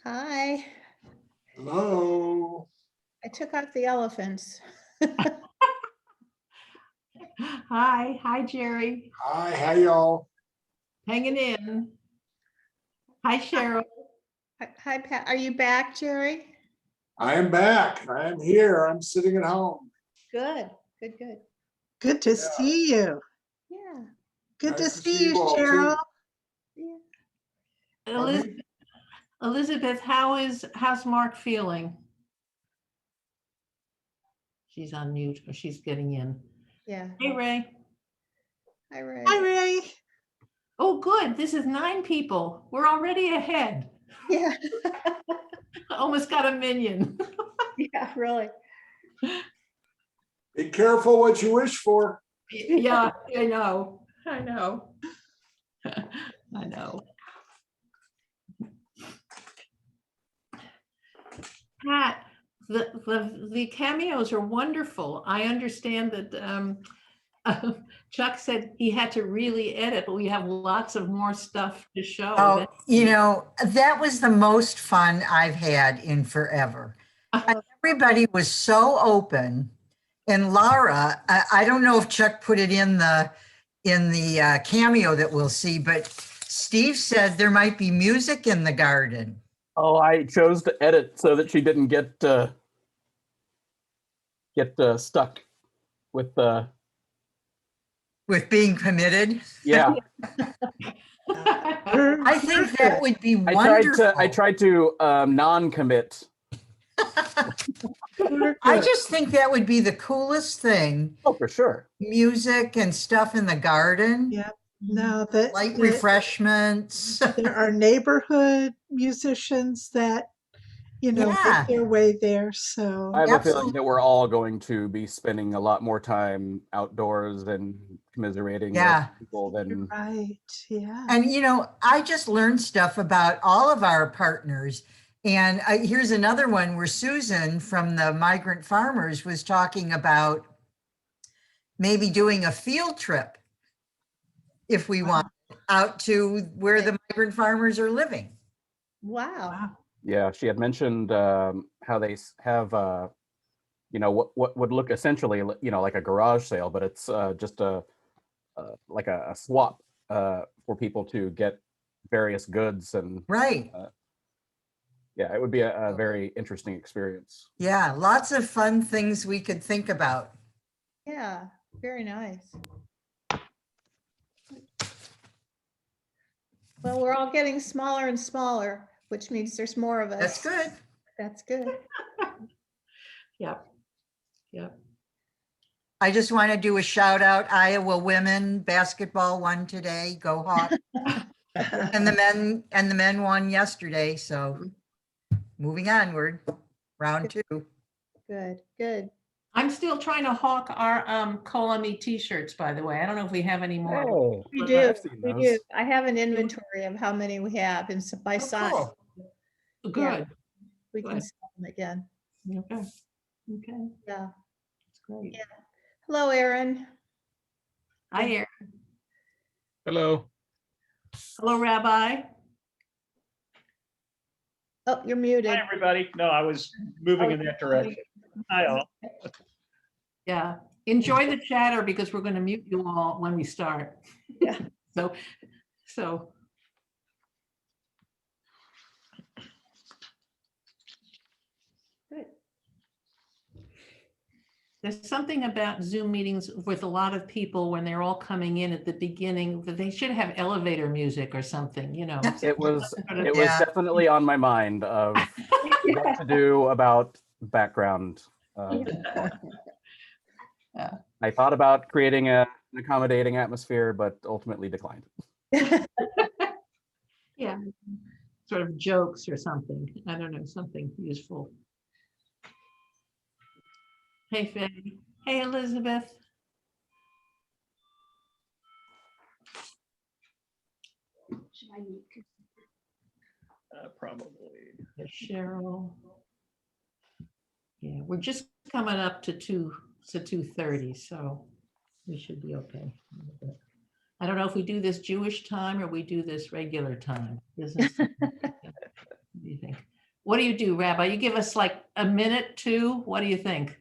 Hi. Hello. I took out the elephants. Hi, Jerry. Hi, how y'all? Hanging in. Hi, Cheryl. Hi, Pat. Are you back, Jerry? I am back. I am here. I'm sitting at home. Good, good, good. Good to see you. Yeah, Good to Nice to see see you, you all, too. Cheryl. yeah. Elizabeth, how's Mark feeling? She's on mute, or she's getting in. Yeah. Hey, Ray. Hi, Ray. Hi, Ray. Oh, good. This is 9 people. We're already ahead. Yeah. Almost got a minion. Yeah, really. Be careful what you wish for. Yeah, I know. I know. I know. Pat, the cameos are wonderful. I understand that Chuck said he had to really edit, but we have lots of more stuff to show. Oh, you know, that was the most fun I've had in forever. Everybody was so open. And Laura, I don't know if Chuck put it in the cameo that we'll see, but Steve said there might be music in the garden. Oh, I chose to edit so that she didn't get stuck with With being committed. yeah. I think that would be wonderful. I tried to non-commit. I just think that would be the coolest thing. Oh, for sure. Music and stuff in the garden. Yeah. No, Light refreshments. there are neighborhood musicians that Yeah. make their way there. So I have a feeling Absolutely. that we're all going to be spending a lot more time outdoors and commiserating Yeah. with people than right, yeah. And I just learned stuff about all of our partners. And here's another one where Susan from the Migrant Farmers was talking about maybe doing a field trip if we want out to where the migrant farmers are living. Wow. Wow. Yeah, she had mentioned how they have what would look essentially like a garage sale, but it's just like a swap for people to get various goods, and Right. yeah, it would be a very interesting experience. Yeah. Lots of fun things we could think about. Yeah, very nice. Well, we're all getting smaller and smaller, which means there's more of us. That's good. That's good. Yep. Yep. I just want to do a shout out. Iowa women basketball won today. Go Hawks. And the men won yesterday. So moving onward, round 2. Good, good. I'm still trying to hawk our Colamy t-shirts, by the way. I don't know if we have any more. Oh, We do, I've seen we those. do. I have an inventory of how many we have and by size. cool. Good. We can Good. sell them again. Okay. Okay. Yeah. That's great. Yeah. Hello, Erin. Hi, Erin. Hello. Hello, Rabbi. Oh, you're muted. Hi, everybody. No, I was moving in that direction. Hi, all. Yeah. Enjoy the chatter because we're going to mute you all when we start. Yeah. So. Good. There's something about Zoom meetings with a lot of people when they're all coming in at the beginning that they should have elevator music or something, It was Yeah. definitely on my mind of what to do about background. Yeah. I thought about creating an accommodating atmosphere, but ultimately declined. Yeah. Sort of jokes or something. I don't know, something useful. Hey, Faye. Hey, Elizabeth. Should I mute? Probably. Cheryl. Yeah, we're just coming up to 2:30, so we should be okay. I don't know if we do this Jewish time or we do this regular time. Business time. What do you think? What do you do, Rabbi? You give us like a minute, 2? What do you think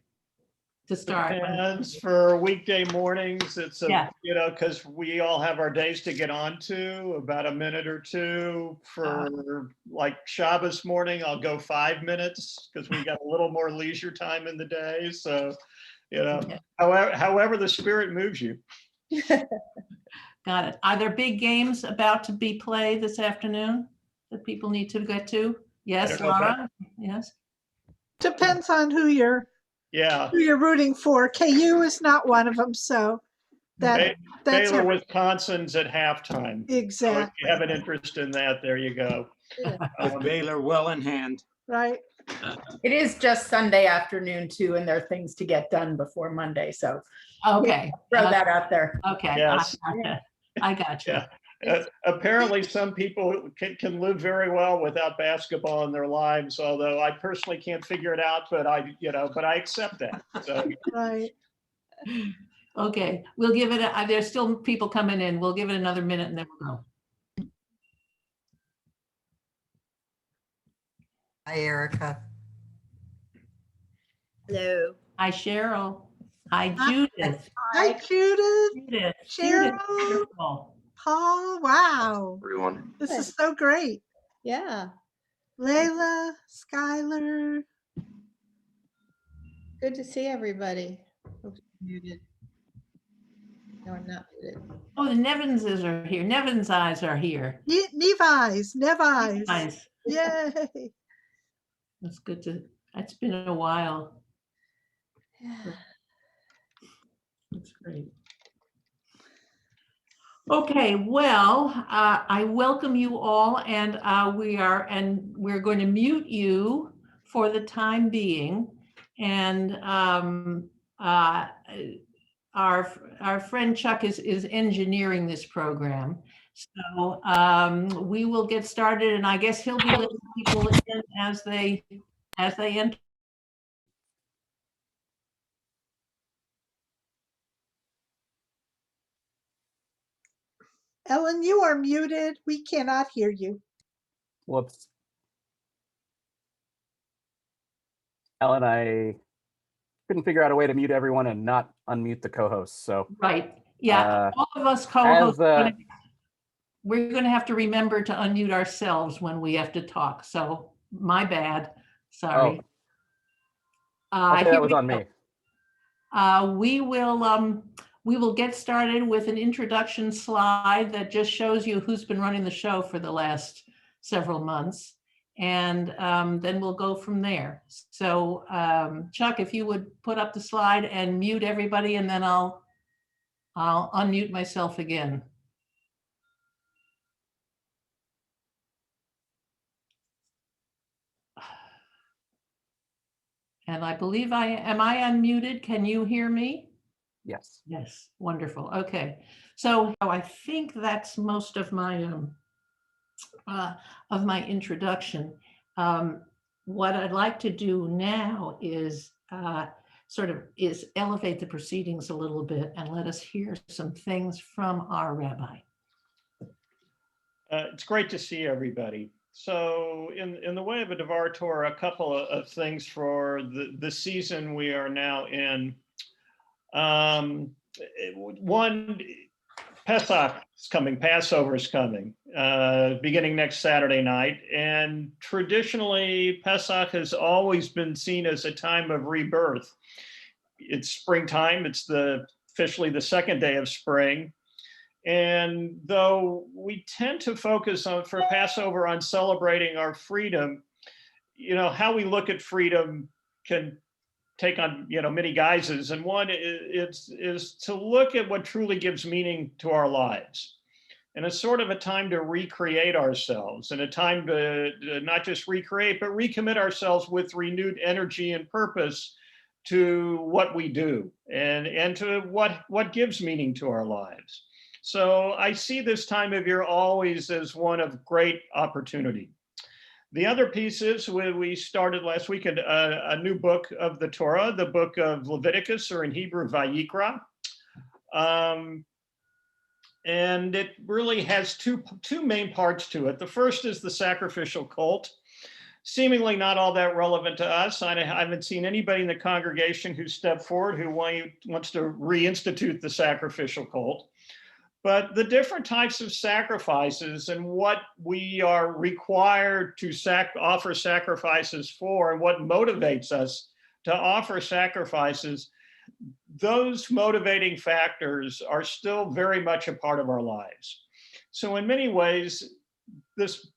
to start? Depends. For weekday mornings, it's Yeah. because we all have our days to get onto, about a minute or 2. For like Shabbos morning, I'll go 5 minutes because we got a little more leisure time in the day. So, Yeah. however the spirit moves you. Got it. Are there big games about to be played this afternoon that people need to get to? Yes, don't know if Laura? Yes. Depends on who you're Yeah. rooting for. KU is not one of them, so that's Baylor, every- Wisconsin's at halftime. So if exactly you have an interest in that, there you go. With Baylor well in hand. right. It is just Sunday afternoon too, and there are things to get done before Monday. So Okay. throw that out there. Okay. Yes. I got you. Yeah. Apparently, some people can live very well without basketball in their lives. Although I personally can't figure it out, but I accept that. So Right. Okay, we'll give it, there's still people coming in. We'll give it another minute and then we'll go. Hi, Erica. Hello. Hi, Cheryl. Hi, Hi. Judith. Hi, Judith, Judith. Cheryl. Wonderful. Paul. Wow. Everyone. This is so great. Yeah, Layla, Skylar. good to see everybody. Oops, muted. No, I'm not muted. Oh, the Nevinses are here. Nevin's eyes are here. Nevi's. Nice. Yay. That's good it's been a while. Yeah. That's great. Okay, well, I welcome you all and we're going to mute you for the time being. And our friend Chuck is engineering this program. So we will get started, and I guess he'll be letting people in as they enter. Ellen, you are muted. We cannot hear you. Whoops. Ellen, I couldn't figure out a way to mute everyone and not unmute the co-hosts. So Right. Yeah. All of us co-hosts, we're going to have to remember to unmute ourselves when we have to talk. So my bad. Sorry. Okay, that was on me. We will get started with an introduction slide that just shows you who's been running the show for the last several months. And then we'll go from there. So Chuck, if you would put up the slide and mute everybody, and then I'll unmute myself again. And I believe am I unmuted? Can you hear me? Yes. Yes, wonderful. Okay. So I think that's most of my introduction. What I'd like to do now is elevate the proceedings a little bit and let us hear some things from our rabbi. It's great to see everybody. So in the way of a Devar Torah, a couple of things for the season we are now in. One, Pesach is coming, Passover is coming, beginning next Saturday night. And traditionally, Pesach has always been seen as a time of rebirth. It's springtime, it's officially the second day of spring. And though we tend to focus on, for Passover, on celebrating our freedom, how we look at freedom can take on, many guises. And one is to look at what truly gives meaning to our lives. And it's sort of a time to recreate ourselves, and a time to not just recreate, but recommit ourselves with renewed energy and purpose to what we do and to what gives meaning to our lives. So I see this time of year always as one of great opportunity. The other piece is we started last week a new book of the Torah, the book of Leviticus, or in Hebrew, Vayikra. And it really has two main parts to it. The first is the sacrificial cult, seemingly not all that relevant to us. I haven't seen anybody in the congregation who stepped forward who wants to reinstitute the sacrificial cult. But the different types of sacrifices and what we are required to offer sacrifices for, and what motivates us to offer sacrifices, those motivating factors are still very much a part of our lives. So in many ways, this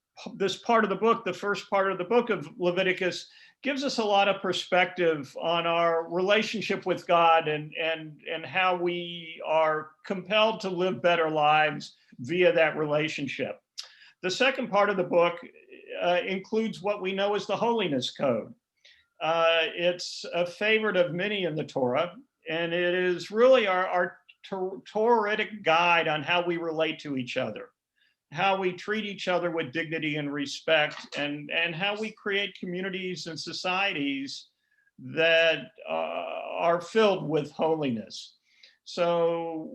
part of the book, the first part of the book of Leviticus, gives us a lot of perspective on our relationship with God and how we are compelled to live better lives via that relationship. The second part of the book includes what we know as the Holiness Code. It's a favorite of many in the Torah, and it is really our Torahitic guide on how we relate to each other, how we treat each other with dignity and respect, and how we create communities and societies that are filled with holiness. So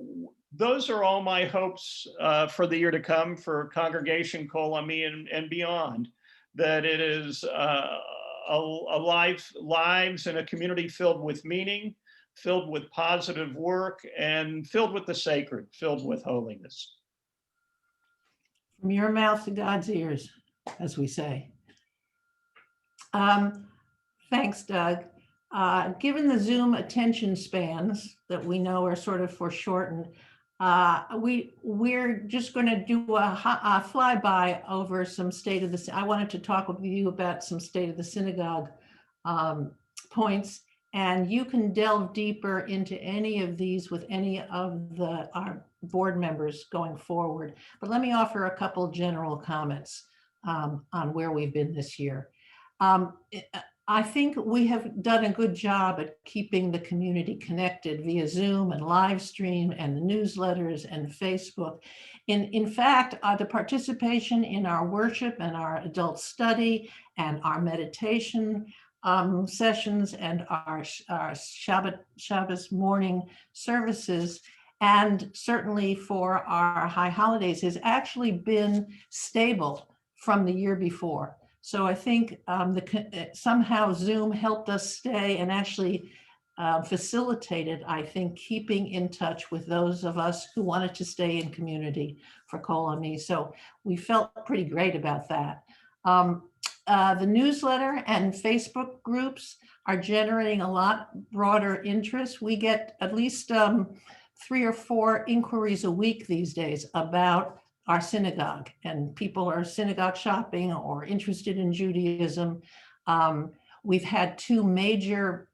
those are all my hopes for the year to come for Congregation Kol Ami and beyond, that it is lives in a community filled with meaning, filled with positive work, and filled with the sacred, filled with holiness. From your mouth to God's ears, as we say. Thanks, Doug. Given the Zoom attention spans that we know are sort of foreshortened, we're just going to do a flyby over some state of the. I wanted to talk with you about some state of the synagogue points, and you can delve deeper into any of these with any of our board members going forward. But let me offer a couple general comments on where we've been this year. I think we have done a good job at keeping the community connected via Zoom and live stream and the newsletters and Facebook. In fact, the participation in our worship and our adult study and our meditation sessions and our Shabbos morning services, and certainly for our high holidays, has actually been stable from the year before. So I think somehow Zoom helped us stay and actually facilitated, I think, keeping in touch with those of us who wanted to stay in community for Kol Ami. So we felt pretty great about that. The newsletter and Facebook groups are generating a lot broader interest. We get at least 3 or 4 inquiries a week these days about our synagogue, and people are synagogue shopping or interested in Judaism. We've had 2 major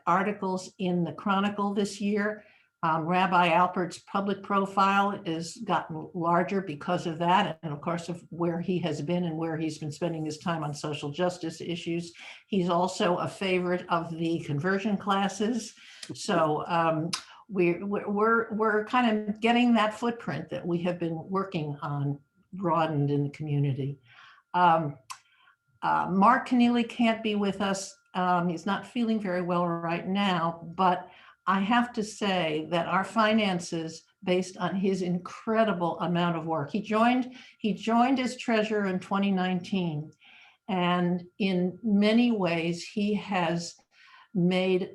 articles in the Chronicle this year. Rabbi Alpert's public profile has gotten larger because of that, and of course of where he has been and where he's been spending his time on social justice issues. He's also a favorite of the conversion classes. So we're kind of getting that footprint that we have been working on broadened in the community. Mark Keneally can't be with us. He's not feeling very well right now, but I have to say that our finances, based on his incredible amount of work, he joined as treasurer in 2019, and in many ways he has made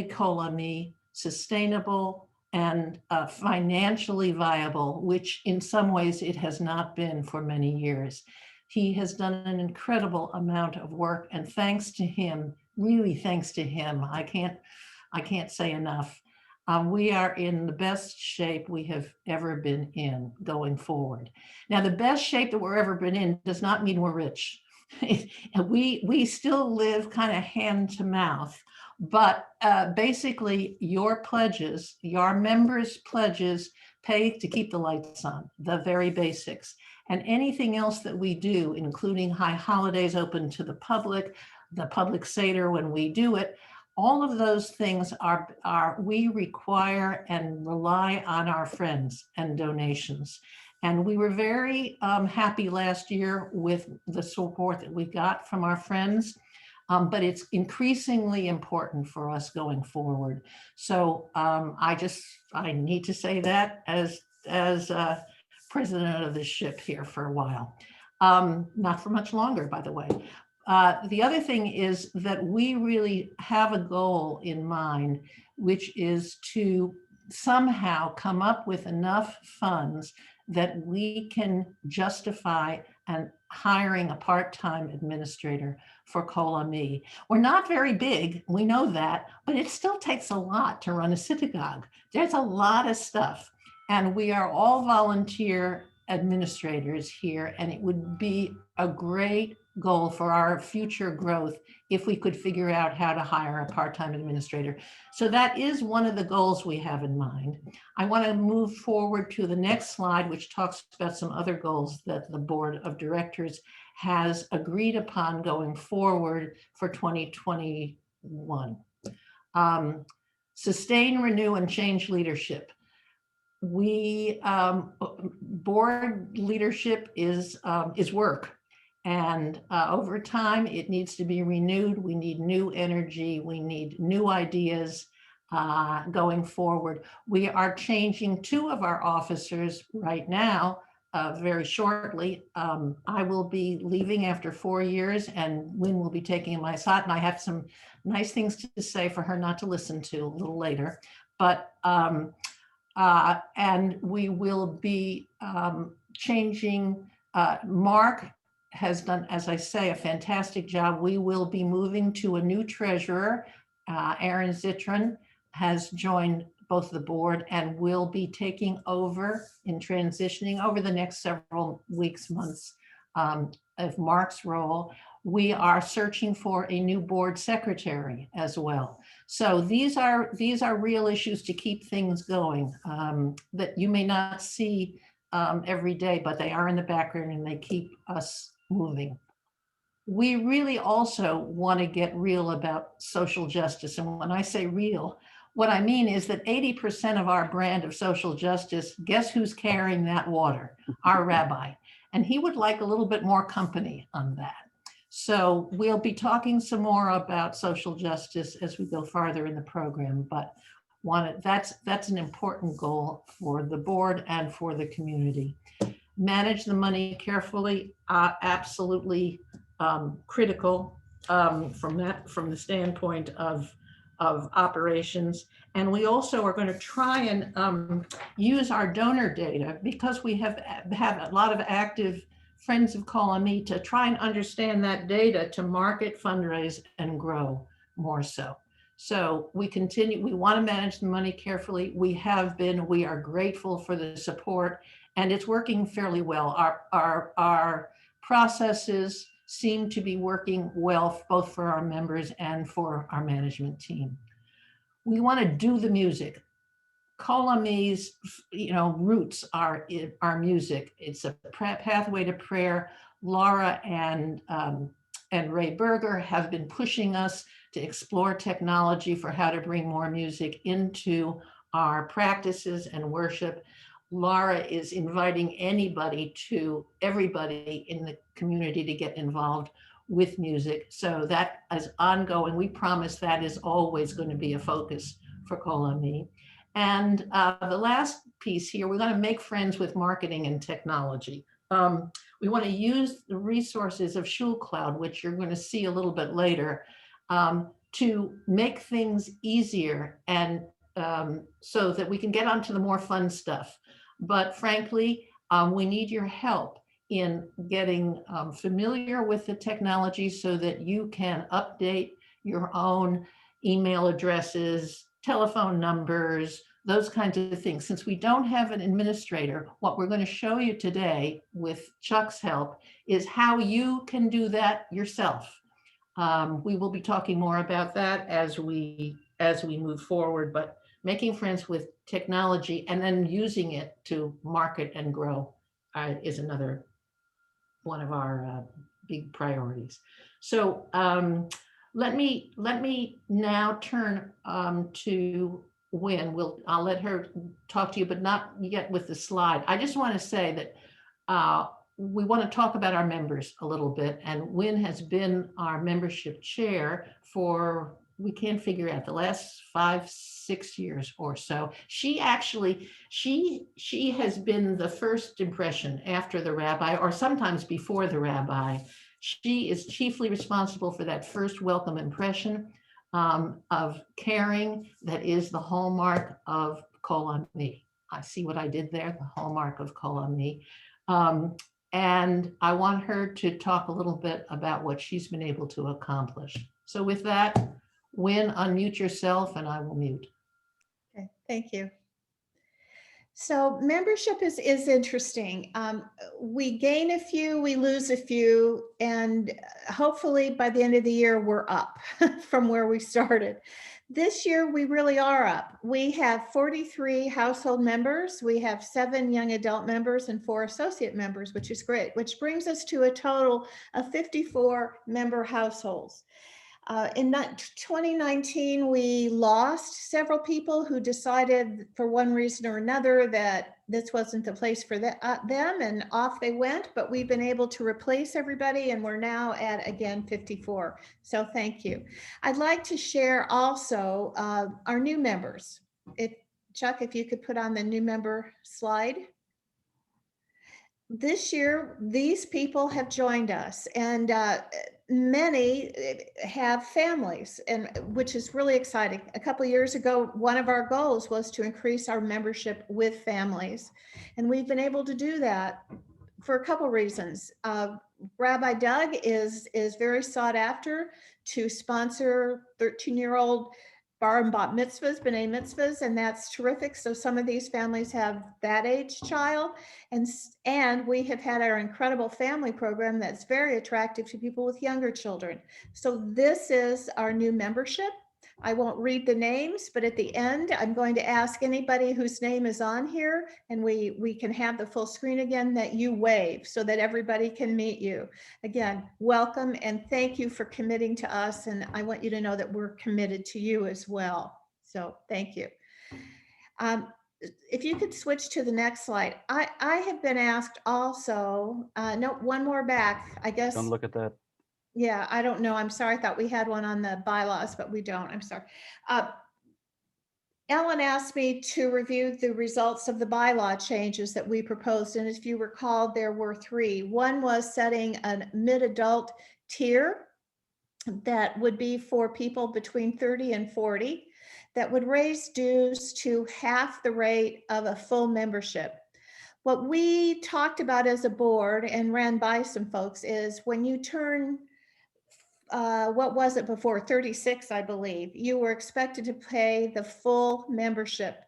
Kol Ami sustainable and financially viable, which in some ways it has not been for many years. He has done an incredible amount of work, and thanks to him, really thanks to him, I can't say enough. We are in the best shape we have ever been in going forward. Now, the best shape that we're ever been in does not mean we're rich. We still live kind of hand to mouth, but basically your pledges, your members' pledges pay to keep the lights on, the very basics. And anything else that we do, including high holidays open to the public Seder when we do it, all of those things we require and rely on our friends and donations. And we were very happy last year with the support that we got from our friends, but it's increasingly important for us going forward. So I need to say that as president of this ship here for a while, not for much longer, by the way. The other thing is that we really have a goal in mind, which is to somehow come up with enough funds that we can justify and hiring a part-time administrator for Kol Ami. We're not very big, we know that, but it still takes a lot to run a synagogue. There's a lot of stuff, and we are all volunteer administrators here, and it would be a great goal for our future growth if we could figure out how to hire a part-time administrator. So that is one of the goals we have in mind. I want to move forward to the next slide, which talks about some other goals that the board of directors has agreed upon going forward for 2021. Sustain, renew, and change leadership. We board leadership is work. And over time, it needs to be renewed. We need new energy. We need new ideas going forward. We are changing 2 of our officers right now, very shortly. I will be leaving after 4 years, and Lynn will be taking my spot. And I have some nice things to say for her not to listen to a little later. But and we will be changing. Mark has done, as I say, a fantastic job. We will be moving to a new treasurer. Aaron Zitron has joined both the board and will be taking over in transitioning over the next several weeks, months of Mark's role. We are searching for a new board secretary as well. So these are real issues to keep things going that you may not see every day, but they are in the background and they keep us moving. we really also want to get real about social justice. And when I say real, what I mean is that 80% of our brand of social justice, guess who's carrying that water? Our rabbi. And he would like a little bit more company on that. So we'll be talking some more about social justice as we go farther in the program, but that's an important goal for the board and for the community. Manage the money carefully, absolutely critical from the standpoint of operations. And we also are going to try and use our donor data, because we have a lot of active friends of Call on Me, to try and understand that data to market, fundraise, and grow more so. So we want to manage the money carefully. We are grateful for the support, and it's working fairly well. Our processes seem to be working well, both for our members and for our management team. We want to do the music. Call on Me's, roots are music. It's a pathway to prayer. Laura and Ray Berger have been pushing us to explore technology for how to bring more music into our practices and worship. Laura is inviting everybody in the community to get involved with music. So that is ongoing. We promise that is always going to be a focus for Call on Me. And the last piece here, we're going to make friends with marketing and technology. We want to use the resources of SchulCloud, which you're going to see a little bit later, to make things easier, and so that we can get onto the more fun stuff. But frankly, we need your help in getting familiar with the technology so that you can update your own email addresses, telephone numbers, those kinds of things. Since we don't have an administrator, what we're going to show you today with Chuck's help is how you can do that yourself. We will be talking more about that as we move forward, but making friends with technology and then using it to market and grow is another one of our big priorities. So let me now turn to Wynn. I'll let her talk to you, but not yet with the slide. I just want to say that we want to talk about our members a little bit, and Wynn has been our membership chair for, we can't figure out, the last 5-6 years or so. She actually, she has been the first impression after the rabbi, or sometimes before the rabbi. She is chiefly responsible for that first welcome impression of caring that is the hallmark of Call on Me. I see what I did there, the hallmark of Call on Me. And I want her to talk a little bit about what she's been able to accomplish. So with that, Wynn, unmute yourself and I will mute. Okay, thank you. So membership is interesting. We gain a few, we lose a few, and hopefully by the end of the year, we're up from where we started. This year, we really are up. We have 43 household members. We have 7 young adult members and 4 associate members, which is great, which brings us to a total of 54 member households. In 2019, we lost several people who decided for one reason or another that this wasn't the place for them, and off they went, but we've been able to replace everybody, and we're now at, again, 54. So thank you. I'd like to share also our new members. Chuck, if you could put on the new member slide. This year, these people have joined us, and many have families, and which is really exciting. A couple of years ago, one of our goals was to increase our membership with families, and we've been able to do that for a couple reasons. Rabbi Doug is very sought after to sponsor 13-year-old bar and bat mitzvahs, b'nai mitzvahs, and that's terrific. So some of these families have that age child, and we have had our incredible family program that's very attractive to people with younger children. So this is our new membership. I won't read the names, but at the end, I'm going to ask anybody whose name is on here, and we can have the full screen again, that you wave so that everybody can meet you. Again, welcome and thank you for committing to us. And I want you to know that we're committed to you as well. So thank you. If you could switch to the next slide. I have been asked also, no, one more back, I guess. Don't look at that. Yeah, I don't know. I'm sorry. I thought we had one on the bylaws, but we don't. I'm sorry. Ellen asked me to review the results of the bylaw changes that we proposed. And if you recall, there were three. One was setting a mid-adult tier that would be for people between 30 and 40, that would raise dues to half the rate of a full membership. What we talked about as a board and ran by some folks is when you turn, what was it before, 36, I believe, you were expected to pay the full membership.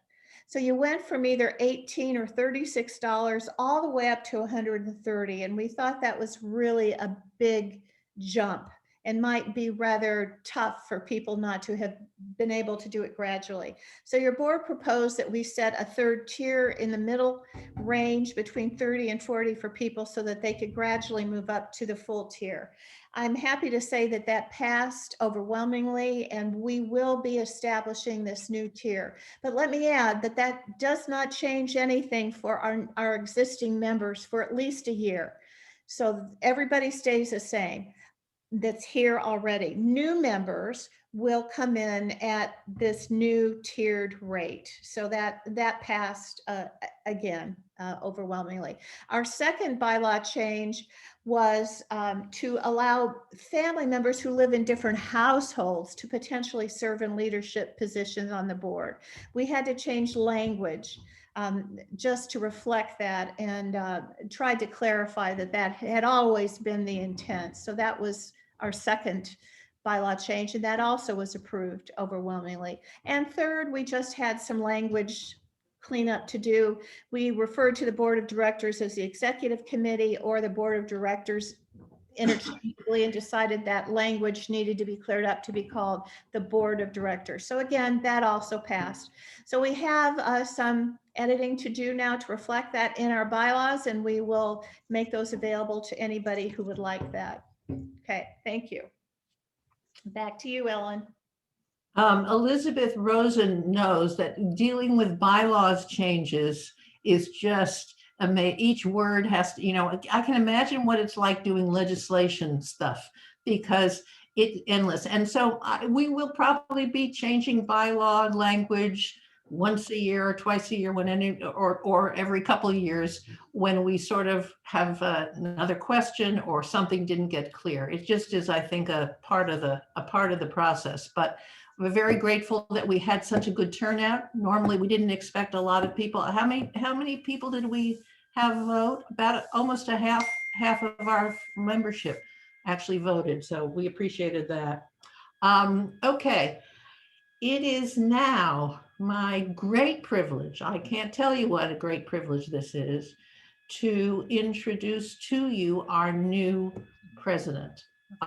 So you went from either $18 or $36 all the way up to $130. And we thought that was really a big jump and might be rather tough for people not to have been able to do it gradually. So your board proposed that we set a third tier in the middle range between 30 and 40 for people so that they could gradually move up to the full tier. I'm happy to say that that passed overwhelmingly, and we will be establishing this new tier. But let me add that that does not change anything for our existing members for at least a year. So everybody stays the same that's here already. New members will come in at this new tiered rate. So that passed again overwhelmingly. Our second bylaw change was to allow family members who live in different households to potentially serve in leadership positions on the board. We had to change language just to reflect that, and tried to clarify that that had always been the intent. So that was our second bylaw change, and that also was approved overwhelmingly. And third, we just had some language cleanup to do. We referred to the board of directors as the executive committee or the board of directors interchangeably, and decided that language needed to be cleared up to be called the board of directors. So again, that also passed. So we have some editing to do now to reflect that in our bylaws, and we will make those available to anybody who would like that. Okay, thank you. Back to you, Ellen. Elizabeth Rosen knows that dealing with bylaws changes is just each word has to, I can imagine what it's like doing legislation stuff, because it's endless. And so we will probably be changing bylaw language once a year or twice a year, or every couple of years, when we sort of have another question or something didn't get clear. It just is, I think, a part of the process. But we're very grateful that we had such a good turnout. Normally, we didn't expect a lot of people. How many people did we have vote? About almost a half of our membership actually voted. So we appreciated that. Okay, it is now my great privilege, I can't tell you what a great privilege this is, to introduce to you our new president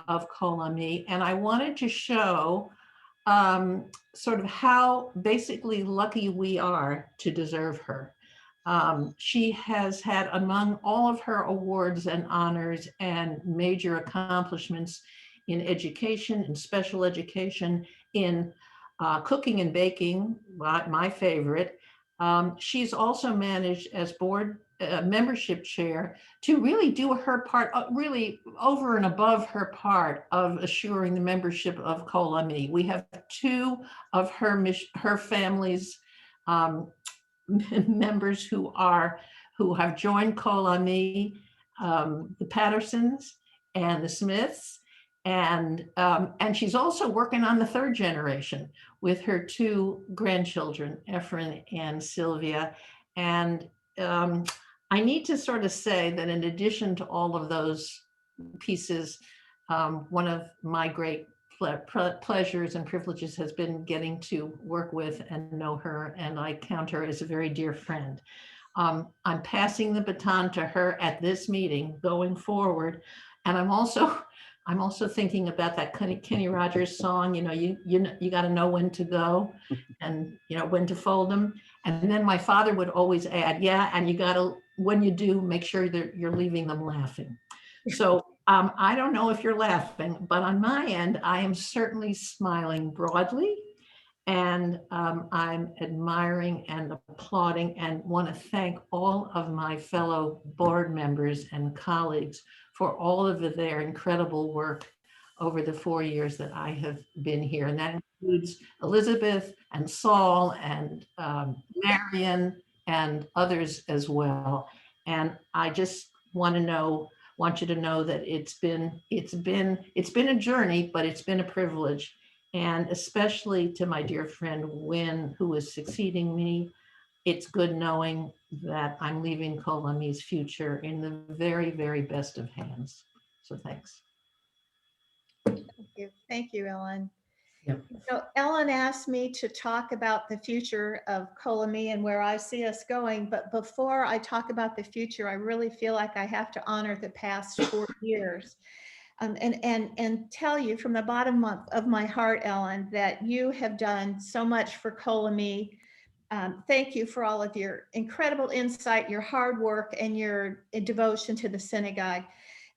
of COLA-ME. And I wanted to show sort of how basically lucky we are to deserve her. She has had, among all of her awards and honors and major accomplishments in education, in special education, in cooking and baking, my favorite. She's also managed as board membership chair to really do her part, really over and above her part of assuring the membership of COLA-ME. We have two of her family's members who have joined COLA-ME, the Pattersons and the Smiths. And she's also working on the third generation with her two grandchildren, Efren and Sylvia. And I need to sort of say that in addition to all of those pieces, one of my great pleasures and privileges has been getting to work with and know her, and I count her as a very dear friend. I'm passing the baton to her at this meeting going forward, and I'm also I'm also thinking about that Kenny Rogers song, you got to know when to go and, when to fold them. And then my father would always add, yeah, and you got to, when you do, make sure that you're leaving them laughing. So I don't know if you're laughing, but on my end, I am certainly smiling broadly. And I'm admiring and applauding and want to thank all of my fellow board members and colleagues for all of their incredible work over the 4 years that I have been here. And that includes Elizabeth and Saul and Marion and others as well. And I just want you to know that it's been a journey, but it's been a privilege. And especially to my dear friend Wynn, who is succeeding me, it's good knowing that I'm leaving Colami's future in the very, very best of hands. So thanks. Thank you, Ellen. Yep. So Ellen asked me to talk about the future of Colami and where I see us going. But before I talk about the future, I really feel like I have to honor the past 4 years. And tell you from the bottom of my heart, Ellen, that you have done so much for Colami. Thank you for all of your incredible insight, your hard work, and your devotion to the synagogue.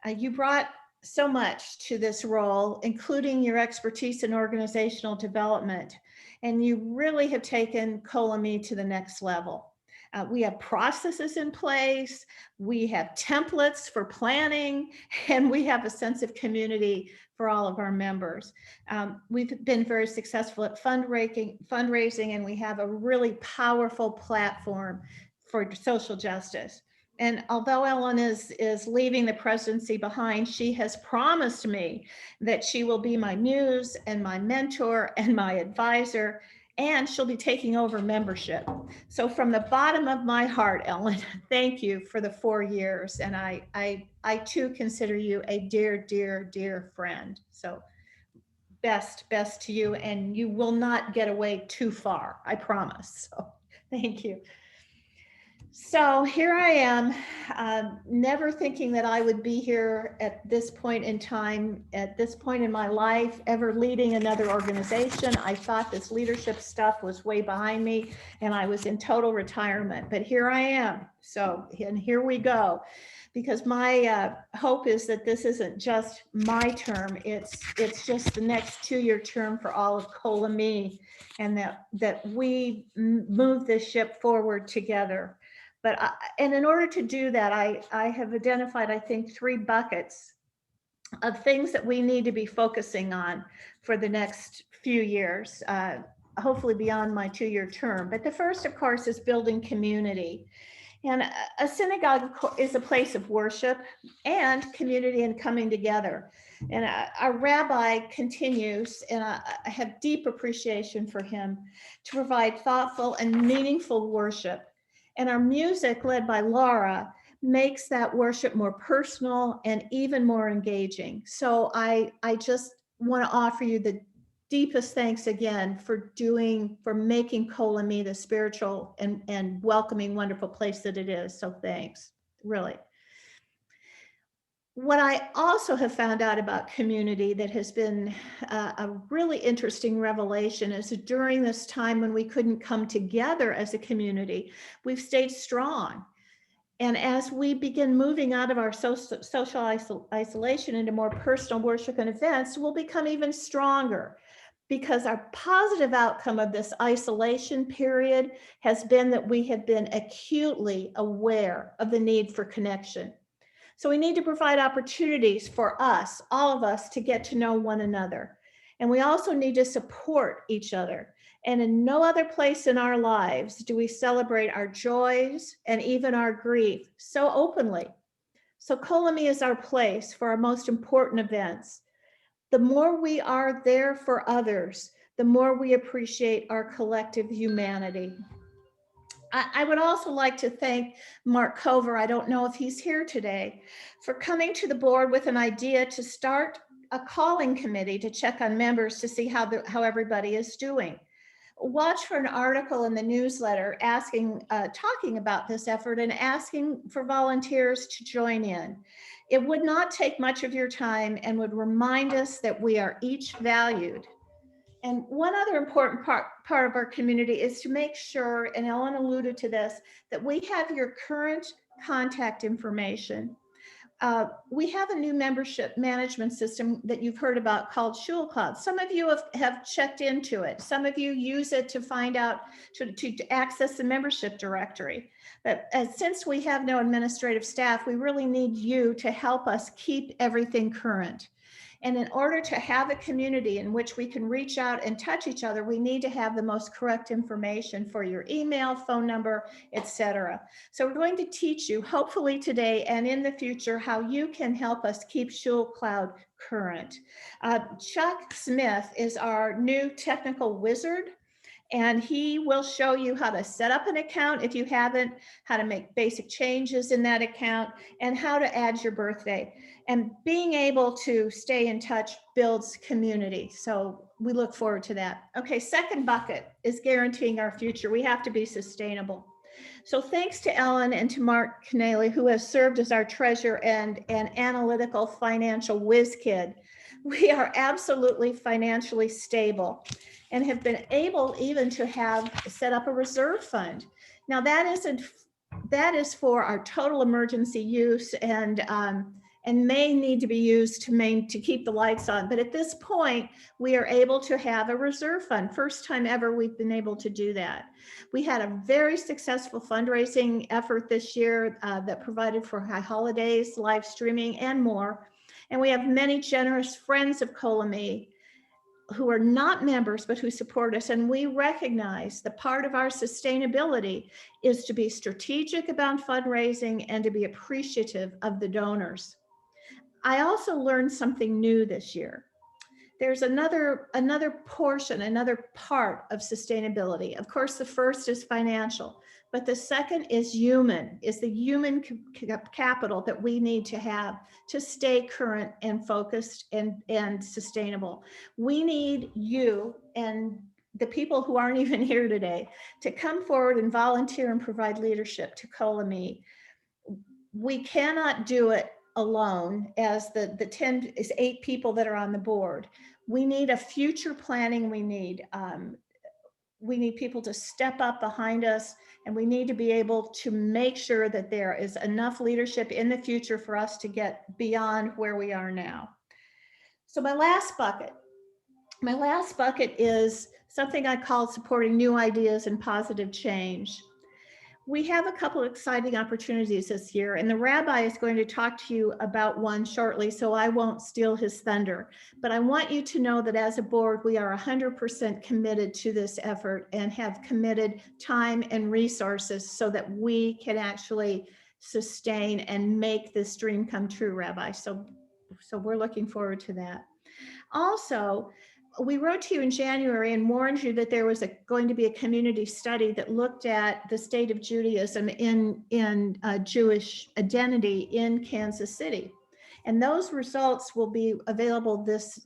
You brought so much to this role, including your expertise in organizational development, and you really have taken Colami to the next level. We have processes in place, we have templates for planning, and we have a sense of community for all of our members. We've been very successful at fundraising, and we have a really powerful platform for social justice. And although Ellen is leaving the presidency behind, she has promised me that she will be my muse and my mentor and my advisor, and she'll be taking over membership. So from the bottom of my heart, Ellen, thank you for the 4 years. And I too consider you a dear, dear, dear friend. So best to you, and you will not get away too far, I promise. So thank you. So here I am, never thinking that I would be here at this point in time, at this point in my life, ever leading another organization. I thought this leadership stuff was way behind me and I was in total retirement, but here I am. So, and here we go. Because my hope is that this isn't just my term, it's just the next 2-year term for all of Colami, and that we move this ship forward together. But and in order to do that, I have identified, I think, 3 buckets of things that we need to be focusing on for the next few years, hopefully beyond my 2-year term. But the first, of course, is building community. And a synagogue is a place of worship and community and coming together. And our rabbi continues, and I have deep appreciation for him, to provide thoughtful and meaningful worship. And our music, led by Laura, makes that worship more personal and even more engaging. So I just want to offer you the deepest thanks again for making Colami the spiritual and welcoming, wonderful place that it is. So thanks, really. What I also have found out about community that has been a really interesting revelation is that during this time when we couldn't come together as a community, we've stayed strong. And as we begin moving out of our social isolation into more personal worship and events, we'll become even stronger, because our positive outcome of this isolation period has been that we have been acutely aware of the need for connection. So we need to provide opportunities for us, all of us, to get to know one another. And we also need to support each other. And in no other place in our lives do we celebrate our joys and even our grief so openly. So Colami is our place for our most important events. The more we are there for others, the more we appreciate our collective humanity. I would also like to thank Mark Cover, I don't know if he's here today, for coming to the board with an idea to start a calling committee to check on members to see how everybody is doing. Watch for an article in the newsletter talking about this effort and asking for volunteers to join in. It would not take much of your time and would remind us that we are each valued. And one other important part of our community is to make sure, and Ellen alluded to this, that we have your current contact information. We have a new membership management system that you've heard about called SchulCloud. Some of you have checked into it. Some of you use it to find out, to access the membership directory. But since we have no administrative staff, we really need you to help us keep everything current. And in order to have a community in which we can reach out and touch each other, we need to have the most correct information for your email, phone number, etc. So we're going to teach you, hopefully today and in the future, how you can help us keep SchulCloud current. Chuck Smith is our new technical wizard, and he will show you how to set up an account if you haven't, how to make basic changes in that account, and how to add your birthday. And being able to stay in touch builds community. So we look forward to that. Okay, second bucket is guaranteeing our future. We have to be sustainable. So thanks to Ellen and to Mark Canale, who has served as our treasurer and an analytical financial whiz kid. We are absolutely financially stable and have been able even to have set up a reserve fund. Now that is for our total emergency use and may need to be used to keep the lights on. But at this point, we are able to have a reserve fund. First time ever we've been able to do that. We had a very successful fundraising effort this year that provided for high holidays, live streaming, and more. And we have many generous friends of COLA-ME who are not members, but who support us. And we recognize that part of our sustainability is to be strategic about fundraising and to be appreciative of the donors. I also learned something new this year. There's another portion, another part of sustainability. Of course, the first is financial, but the second is the human capital that we need to have to stay current and focused and sustainable. We need you and the people who aren't even here today to come forward and volunteer and provide leadership to COLA-ME. We cannot do it alone as the 8 people that are on the board. We need a future planning. We need people to step up behind us, and we need to be able to make sure that there is enough leadership in the future for us to get beyond where we are now. So my last bucket is something I call supporting new ideas and positive change. We have a couple of exciting opportunities this year, and the rabbi is going to talk to you about one shortly, so I won't steal his thunder. But I want you to know that as a board, we are 100% committed to this effort and have committed time and resources so that we can actually sustain and make this dream come true, Rabbi. So we're looking forward to that. Also, we wrote to you in January and warned you that there was going to be a community study that looked at the state of Judaism in Jewish identity in Kansas City. And those results will be available this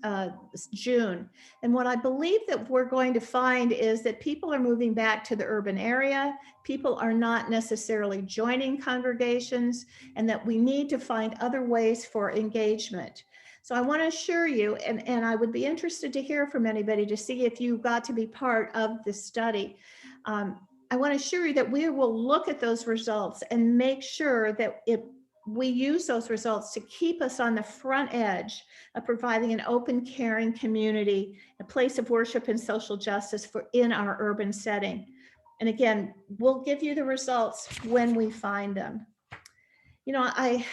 June. And what I believe that we're going to find is that people are moving back to the urban area. People are not necessarily joining congregations, and that we need to find other ways for engagement. So I want to assure you, and I would be interested to hear from anybody to see if you got to be part of this study. I want to assure you that we will look at those results and make sure that we use those results to keep us on the front edge of providing an open, caring community, a place of worship and social justice in our urban setting. And again, we'll give you the results when we find them. You know, I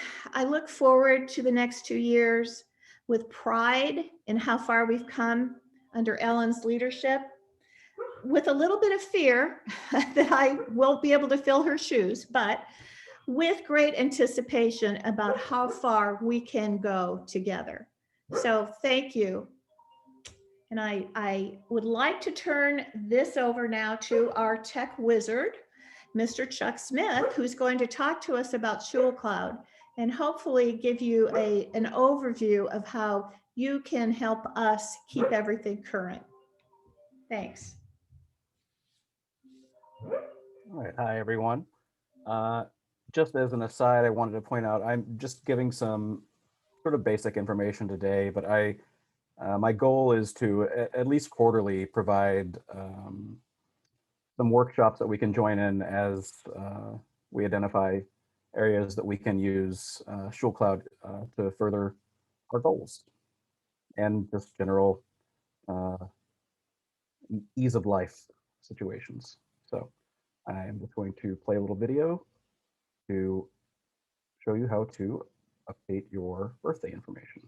look forward to the next 2 years with pride in how far we've come under Ellen's leadership, with a little bit of fear that I won't be able to fill her shoes, but with great anticipation about how far we can go together. So thank you. And I would like to turn this over now to our tech wizard, Mr. Chuck Smith, who's going to talk to us about SchulCloud and hopefully give you an overview of how you can help us keep everything current. Thanks. All right. Hi, everyone. just as an aside, I wanted to point out, I'm just giving some sort of basic information today, but my goal is to at least quarterly provide some workshops that we can join in as we identify areas that we can use SchulCloud to further our goals and just general ease of life situations. So I am just going to play a little video to show you how to update your birthday information.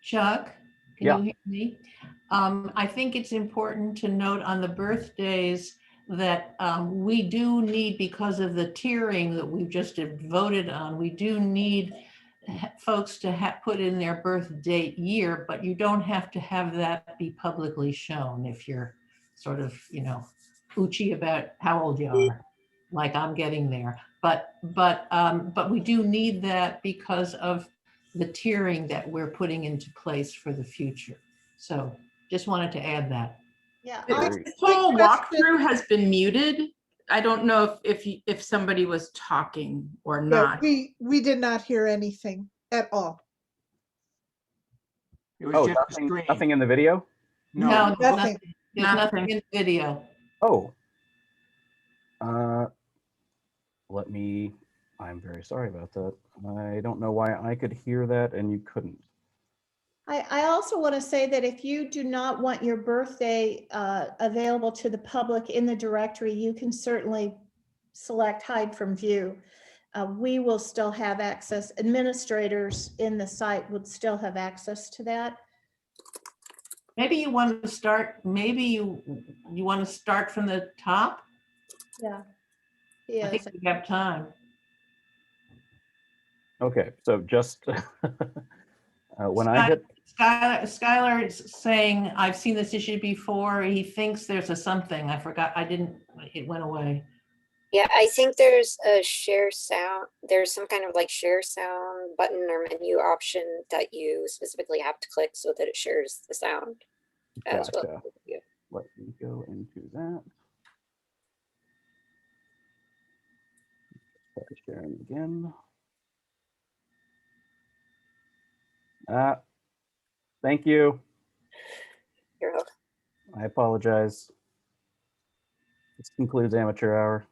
Chuck, can Yeah. you hear me? I think it's important to note on the birthdays that we do need, because of the tiering that we've just voted on, we do need folks to put in their birth date year, but you don't have to have that be publicly shown if you're sort of, oochie about how old you are, like I'm getting there. But we do need that because of the tiering that we're putting into place for the future. So just wanted to add that. Yeah, Very- This whole Quick question. walkthrough has been muted. I don't know if somebody was talking or Yeah, not. we did not hear anything at all. It was Oh, just a screen. nothing in the video? No, There's Nothing. nothing in the video. Oh. I'm very sorry about that. I don't know why I could hear that and you couldn't. I also want to say that if you do not want your birthday available to the public in the directory, you can certainly select hide from view. We will still have access. Administrators in the site would still have access to that. Maybe you want to start, maybe you want to start from the top? Yeah. I Yes. think we have time. Okay, so just when I hit, Skylar is saying, I've seen this issue before. He thinks there's a something. I forgot. It went away. Yeah, I think there's a share sound. There's some kind of like share sound button or menu option that you specifically have to click so that it shares the sound as well. gotcha. Yeah. Let me go into that. Try sharing again. Thank you. You're welcome. I apologize. This concludes amateur hour.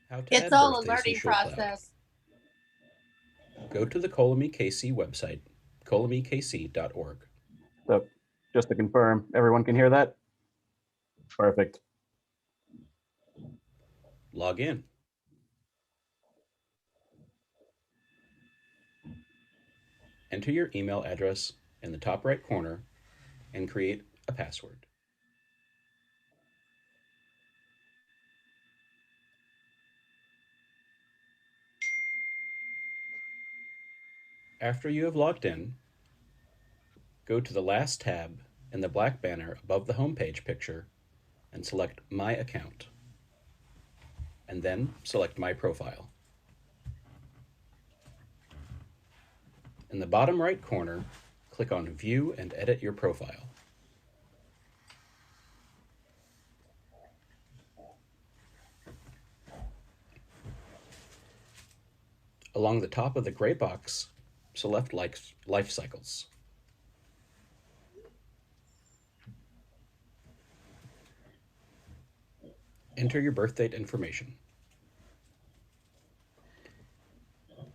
How to It's add all a birthdays in learning SchulCloud. process. Go to the Colamy KC website, colomykc.org. So just to confirm, everyone can hear that? Perfect. Log in. Enter your email address in the top right corner and create a password. After you have logged in, go to the last tab in the black banner above the homepage picture and select My Account. and then select My Profile. In the bottom right corner, click on View and Edit Your Profile. Along the top of the gray box, select Life Cycles. Enter your birth date information.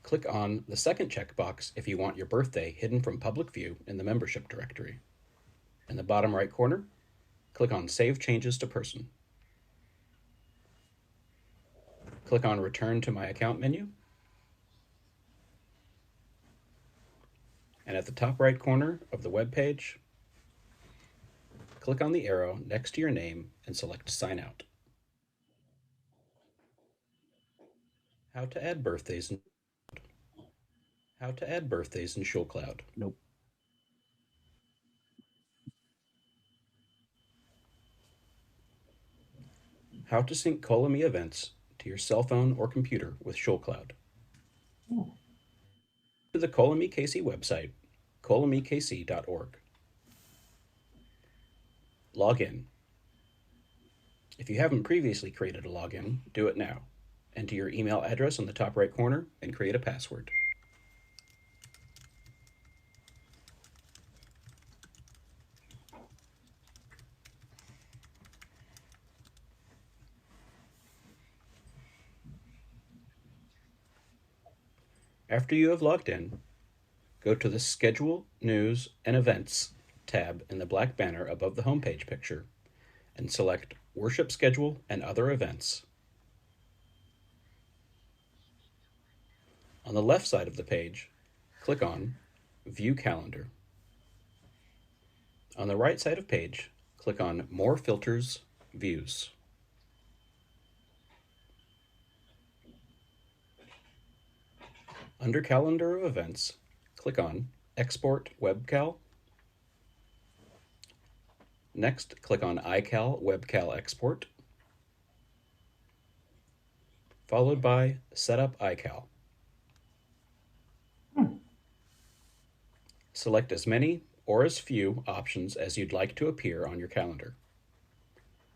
Click on the second checkbox if you want your birthday hidden from public view in the membership directory. In the bottom right corner, click on Save Changes to Person. Click on Return to My Account menu. And at the top right corner of the web page, click on the arrow next to your name and select Sign Out. How to add birthdays in ShulCloud. Nope. How to sync Colony events to your cell phone or computer with ShulCloud. To the Colony KC website, colonykc.org. Log in. If you haven't previously created a login, do it now. Enter your email address in the top right corner and create a password. After you have logged in, go to the Schedule, News, and Events tab in the black banner above the homepage picture and select Worship Schedule and Other Events. On the left side of the page, click on View Calendar. On the right side of page, click on More Filters, Views. Under Calendar of Events, click on Export WebCal. Next, click on iCal WebCal Export, followed by Set up iCal. Select as many or as few options as you'd like to appear on your calendar.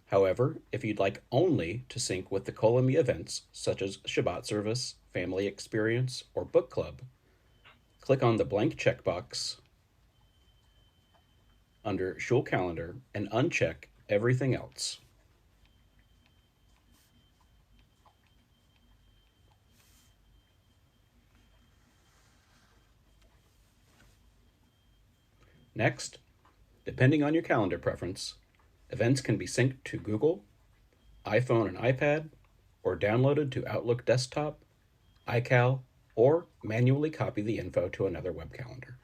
However, if you'd like only to sync with the Colony events, such as Shabbat service, family experience, or book club, click on the blank checkbox under Shul Calendar and uncheck everything else. Next, depending on your calendar preference, events can be synced to Google, iPhone and iPad, or downloaded to Outlook Desktop, iCal, or manually copy the info to another web calendar.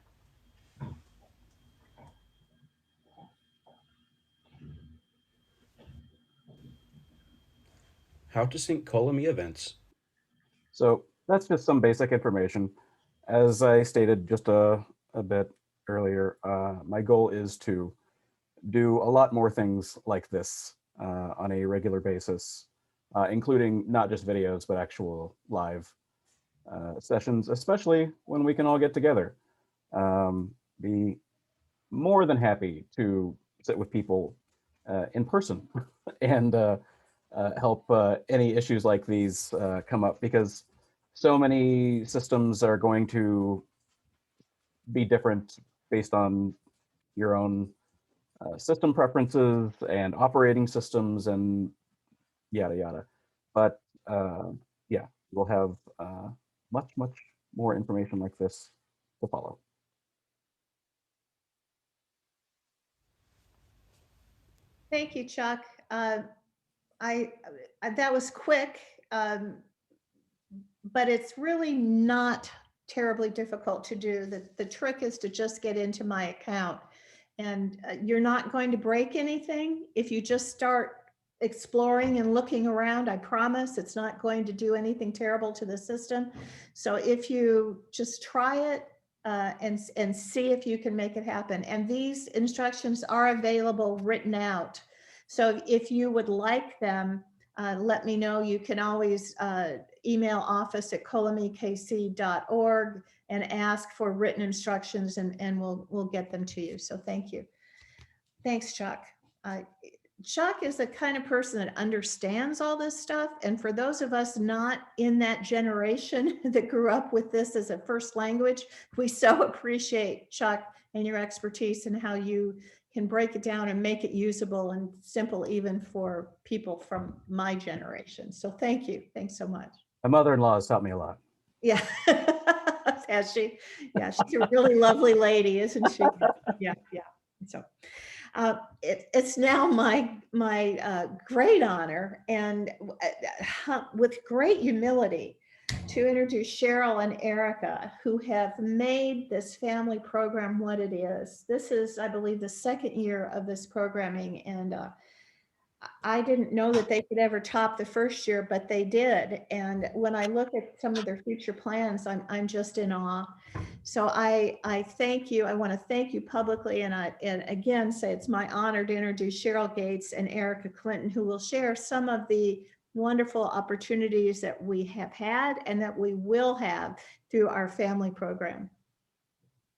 How to sync Colony events. So that's just some basic information. As I stated just a bit earlier, my goal is to do a lot more things like this on a regular basis, including not just videos, but actual live sessions, especially when we can all get together. Be more than happy to sit with people in person and help any issues like these come up, because so many systems are going to be different based on your own system preferences and operating systems and yada yada. But yeah, we'll have much more information like this to follow. Thank you, Chuck. That was quick, but it's really not terribly difficult to do. The trick is to just get into my account, and you're not going to break anything if you just start exploring and looking around. I promise it's not going to do anything terrible to the system. So if you just try it and see if you can make it happen. And these instructions are available written out. So if you would like them, let me know. You can always email office@colomekc.org and ask for written instructions, and we'll get them to you. So thank you. Thanks, Chuck. Chuck is the kind of person that understands all this stuff. And for those of us not in that generation that grew up with this as a first language, we so appreciate Chuck and your expertise and how you can break it down and make it usable and simple even for people from my generation. So thank you. Thanks so much. My mother-in-law has taught me a lot. Yeah. Has she? Yeah, she's a really lovely lady, isn't she? Yeah, yeah. So it's now my great honor and with great humility to introduce Cheryl and Erica, who have made this family program what it is. This is, I believe, the second year of this programming, and I didn't know that they could ever top the first year, but they did. And when I look at some of their future plans, I'm just in awe. So I thank you. I want to thank you publicly, and again say it's my honor to introduce Cheryl Gates and Erica Clinton, who will share some of the wonderful opportunities that we have had and that we will have through our family program.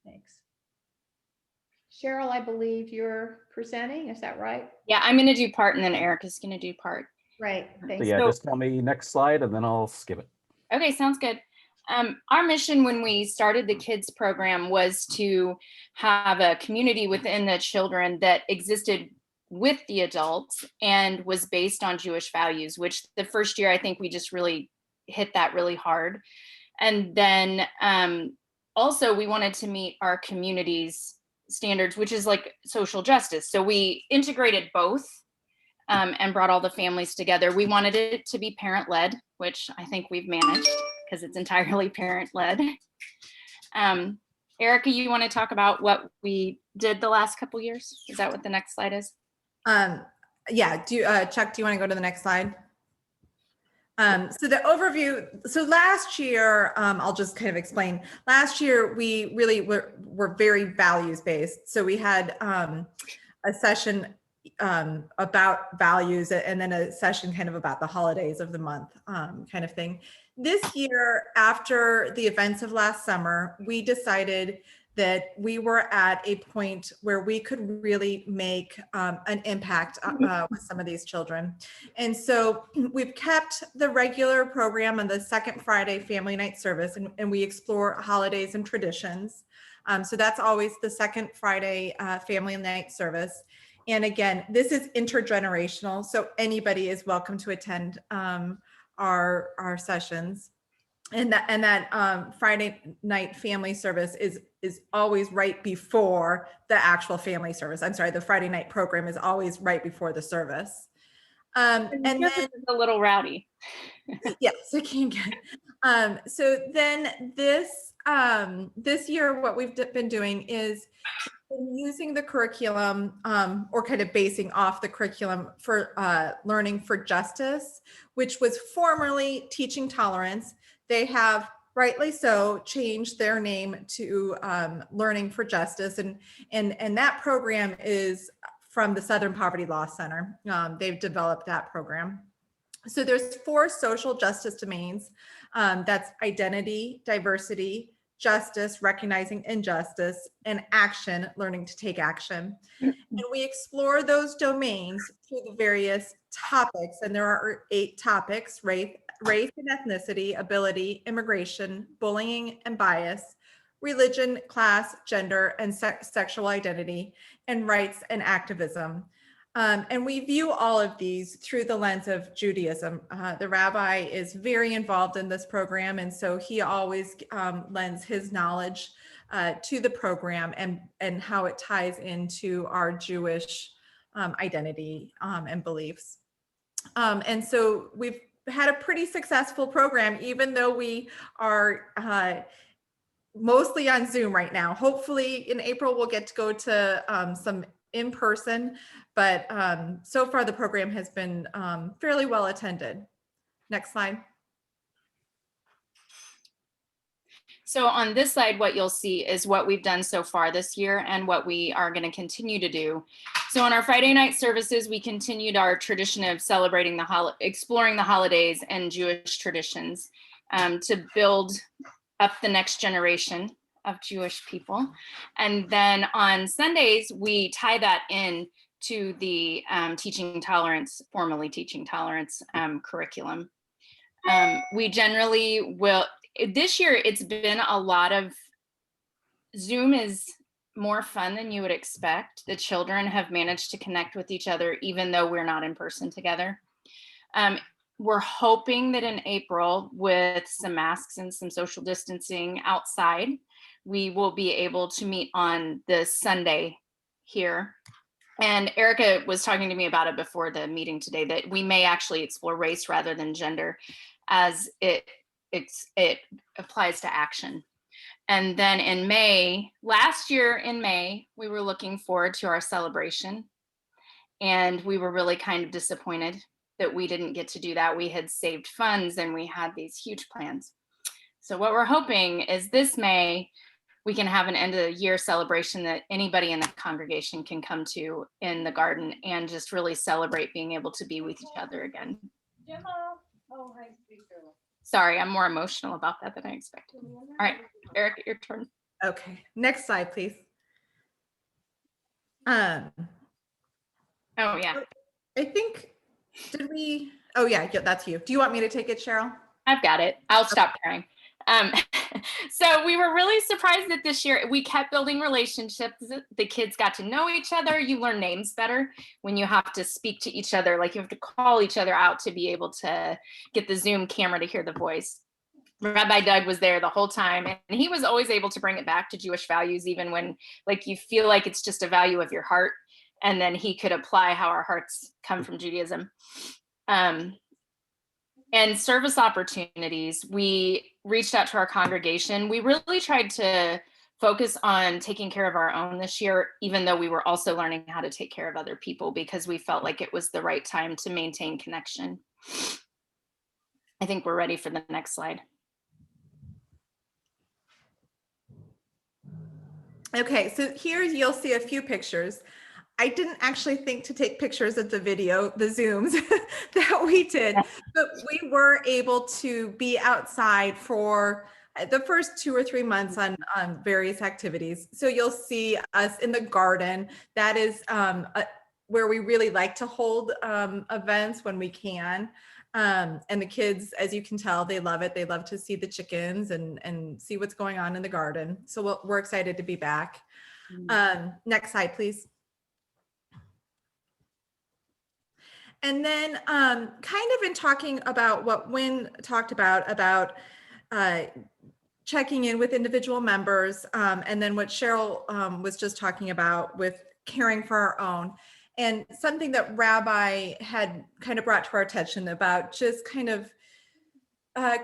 Thanks. Cheryl, I believe you're presenting, is that right? Yeah, I'm going to do part and then Erica's going to do part. Right. So Thanks. yeah, just tell me next slide and then I'll skip it. Okay, sounds good. Our mission when we started the kids program was to have a community within the children that existed with the adults and was based on Jewish values, which the first year I think we just really hit that really hard. And then also we wanted to meet our community's standards, which is like social justice. So we integrated both and brought all the families together. We wanted it to be parent-led, which I think we've managed because it's entirely parent-led. Erica, you want to talk about what we did the last couple years? Is that what the next slide is? Yeah, Chuck, do you want to go to the next slide? So the overview, so last year, I'll just kind of explain. Last year, we really were very values-based. So we had a session about values and then a session kind of about the holidays of the month kind of thing. This year, after the events of last summer, we decided that we were at a point where we could really make an impact with some of these children. And so we've kept the regular program on the second Friday family night service, and we explore holidays and traditions. So that's always the second Friday family night service. And again, this is intergenerational, so anybody is welcome to attend our sessions. And that Friday night family service is always right before the actual family service. I'm sorry, the Friday night program is always right before the service. And then a little rowdy. Yes, it can get. So then this year, what we've been doing is using the curriculum or kind of basing off the curriculum for Learning for Justice, which was formerly Teaching Tolerance. They have, rightly so, changed their name to Learning for Justice, and that program is from the Southern Poverty Law Center. They've developed that program. So there's 4 social justice domains. That's identity, diversity, justice, recognizing injustice, and action, learning to take action. And we explore those domains through the various topics, and there are 8 topics: race and ethnicity, ability, immigration, bullying and bias, religion, class, gender, and sexual identity, and rights and activism. And we view all of these through the lens of Judaism. The rabbi is very involved in this program, and so he always lends his knowledge to the program and how it ties into our Jewish identity and beliefs. And so we've had a pretty successful program, even though we are mostly on Zoom right now. Hopefully in April, we'll get to go to some in person, but so far the program has been fairly well attended. Next slide. So on this slide, what you'll see is what we've done so far this year and what we are going to continue to do. So on our Friday night services, we continued our tradition of celebrating exploring the holidays and Jewish traditions to build up the next generation of Jewish people. And then on Sundays, we tie that in to the teaching tolerance, formally teaching tolerance curriculum. We generally will, this year it's been a lot of, Zoom is more fun than you would expect. The children have managed to connect with each other even though we're not in person together. We're hoping that in April, with some masks and some social distancing outside, we will be able to meet on the Sunday here. And Erica was talking to me about it before the meeting today, that we may actually explore race rather than gender, as it applies to action. And then in May, last year in May, we were looking forward to our celebration. And we were really kind of disappointed that we didn't get to do that. We had saved funds and we had these huge plans. So what we're hoping is this May, we can have an end of the year celebration that anybody in the congregation can come to in the garden and just really celebrate being able to be with each other again. Sorry, I'm more emotional about that than I expected. All right, Eric, your turn. Okay, next slide, please. Oh yeah. I think, oh yeah, that's you. Do you want me to take it, Cheryl? I've got it. I'll stop crying. So we were really surprised that this year we kept building relationships. The kids got to know each other. You learn names better when you have to speak to each other. Like you have to call each other out to be able to get the Zoom camera to hear the voice. Rabbi Doug was there the whole time, and he was always able to bring it back to Jewish values, even when like you feel like it's just a value of your heart. And then he could apply how our hearts come from Judaism. And service opportunities, we reached out to our congregation. We really tried to focus on taking care of our own this year, even though we were also learning how to take care of other people, because we felt like it was the right time to maintain connection. I think we're ready for the next slide. Okay, so here you'll see a few pictures. I didn't actually think to take pictures of the video, the Zooms that we did, but we were able to be outside for the first 2 or 3 months on various activities. So you'll see us in the garden. That is where we really like to hold events when we can. And the kids, as you can tell, they love it. They love to see the chickens and see what's going on in the garden. So we're excited to be back. Next slide, please. And then kind of in talking about what Wynn talked about checking in with individual members, and then what Cheryl was just talking about with caring for our own. And something that Rabbi had kind of brought to our attention about just kind of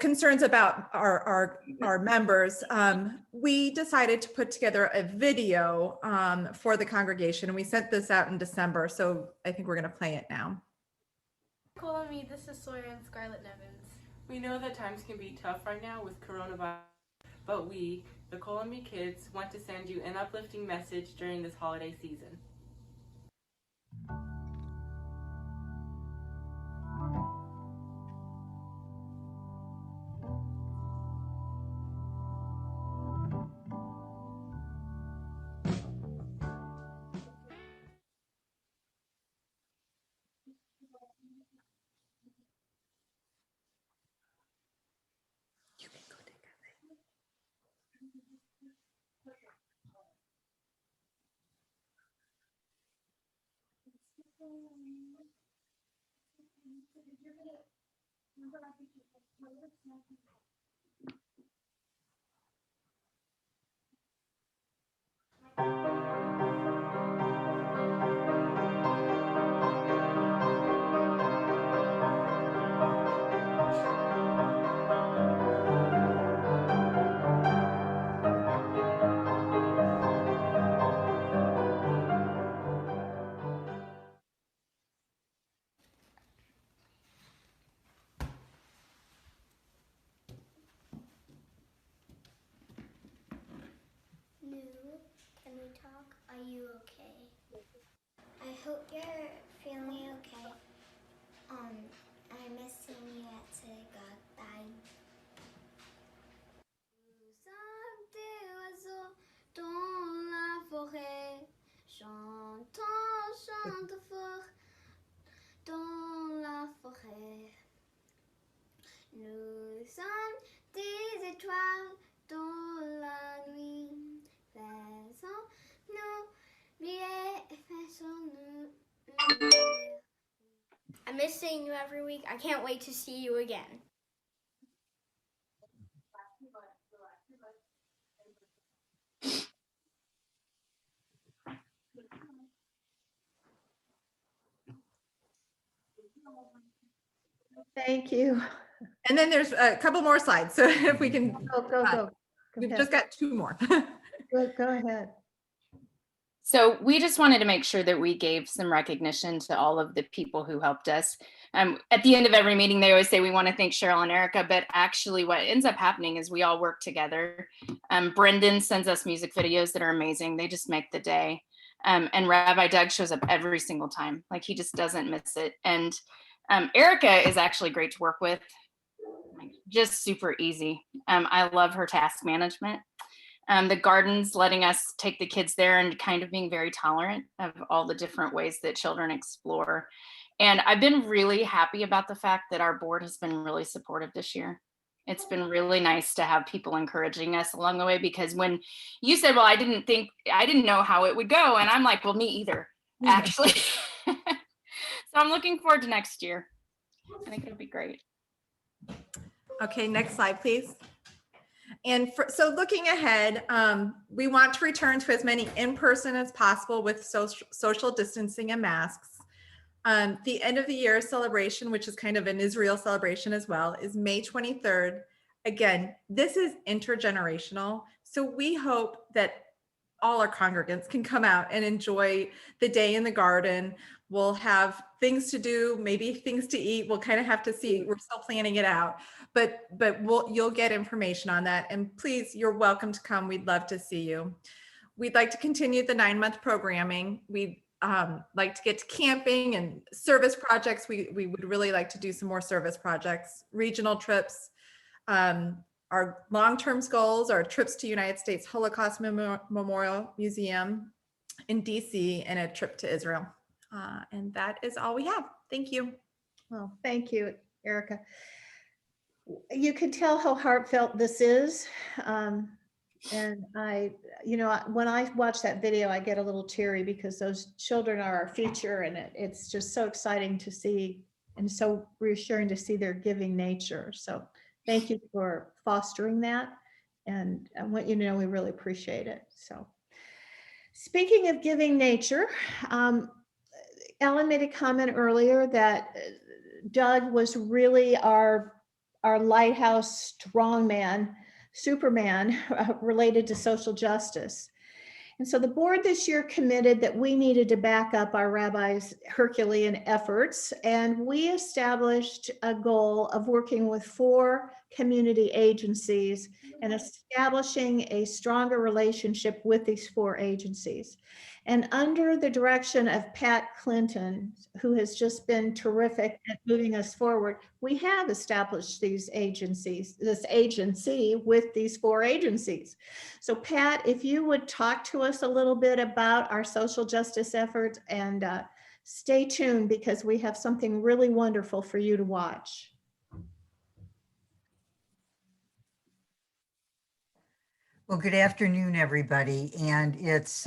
concerns about our members, we decided to put together a video for the congregation, and we sent this out in December. So I think we're going to play it now. Calling me, this is Sawyer and Scarlett Nevins. We know that times can be tough right now with coronavirus, but we, the Call Me Kids, want to send you an uplifting message during this holiday season. Can we talk? Are you okay? I Hope you're feeling okay. I miss seeing you at Bye. Des oiseaux dans la forêt, chante fort dans la forêt. Nous sommes des étoiles dans la nuit, faisons-nous briller et faisons-nous lumière. I miss seeing you every week. I can't wait to see you again. Thank you. And then there's a couple more slides. So if we can, Go we've ahead. just got 2 more. Go ahead. So we just wanted to make sure that we gave some recognition to all of the people who helped us. At the end of every meeting, they always say we want to thank Cheryl and Erica, but actually what ends up happening is we all work together. Brendan sends us music videos that are amazing. They just make the day. And Rabbi Doug shows up every single time. Like, he just doesn't miss it. And Erica is actually great to work with. Just super easy. I love her task management. The gardens letting us take the kids there and kind of being very tolerant of all the different ways that children explore. And I've been really happy about the fact that our board has been really supportive this year. It's been really nice to have people encouraging us along the way, because when you said, well, I didn't know how it would go. And I'm like, well, me either, actually. So I'm looking forward to next year. I think it'll be great. Okay, next slide, please. And so looking ahead, we want to return to as many in-person as possible with social distancing and masks. The end of the year celebration, which is kind of an Israel celebration as well, is May 23rd. Again, this is intergenerational. So we hope that all our congregants can come out and enjoy the day in the garden. We'll have things to do, maybe things to eat. We'll kind of have to see. We're still planning it out, but you'll get information on that. And please, you're welcome to come. We'd love to see you. We'd like to continue the 9-month programming. We'd like to get to camping and service projects. We would really like to do some more service projects, regional trips. Our long-term goals are trips to United States Holocaust Memorial Museum in DC and a trip to Israel. And that is all we have. Thank you. Well, thank you, Erica. You can tell how heartfelt this is. And when I watch that video, I get a little teary, because those children are our future, and it's just so exciting to see and so reassuring to see their giving nature. So thank you for fostering that. And I want you to know we really appreciate it. So speaking of giving nature, Ellen made a comment earlier that Doug was really our lighthouse strongman, Superman, related to social justice. And so the board this year committed that we needed to back up our rabbi's Herculean efforts, and we established a goal of working with 4 community agencies and establishing a stronger relationship with these 4 agencies. And under the direction of Pat Clinton, who has just been terrific at moving us forward, we have established these agencies, this agency with these 4 agencies. So Pat, if you would talk to us a little bit about our social justice efforts, and stay tuned, because we have something really wonderful for you to watch. Well, good afternoon, everybody. And it's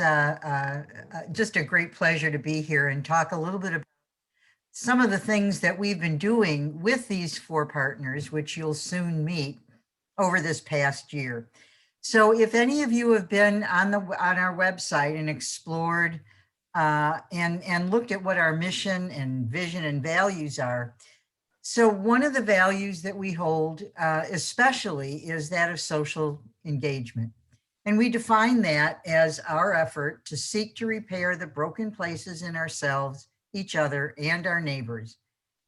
just a great pleasure to be here and talk a little bit about some of the things that we've been doing with these 4 partners, which you'll soon meet over this past year. So if any of you have been on our website and explored and looked at what our mission and vision and values are, so one of the values that we hold especially is that of social engagement. And we define that as our effort to seek to repair the broken places in ourselves, each other, and our neighbors,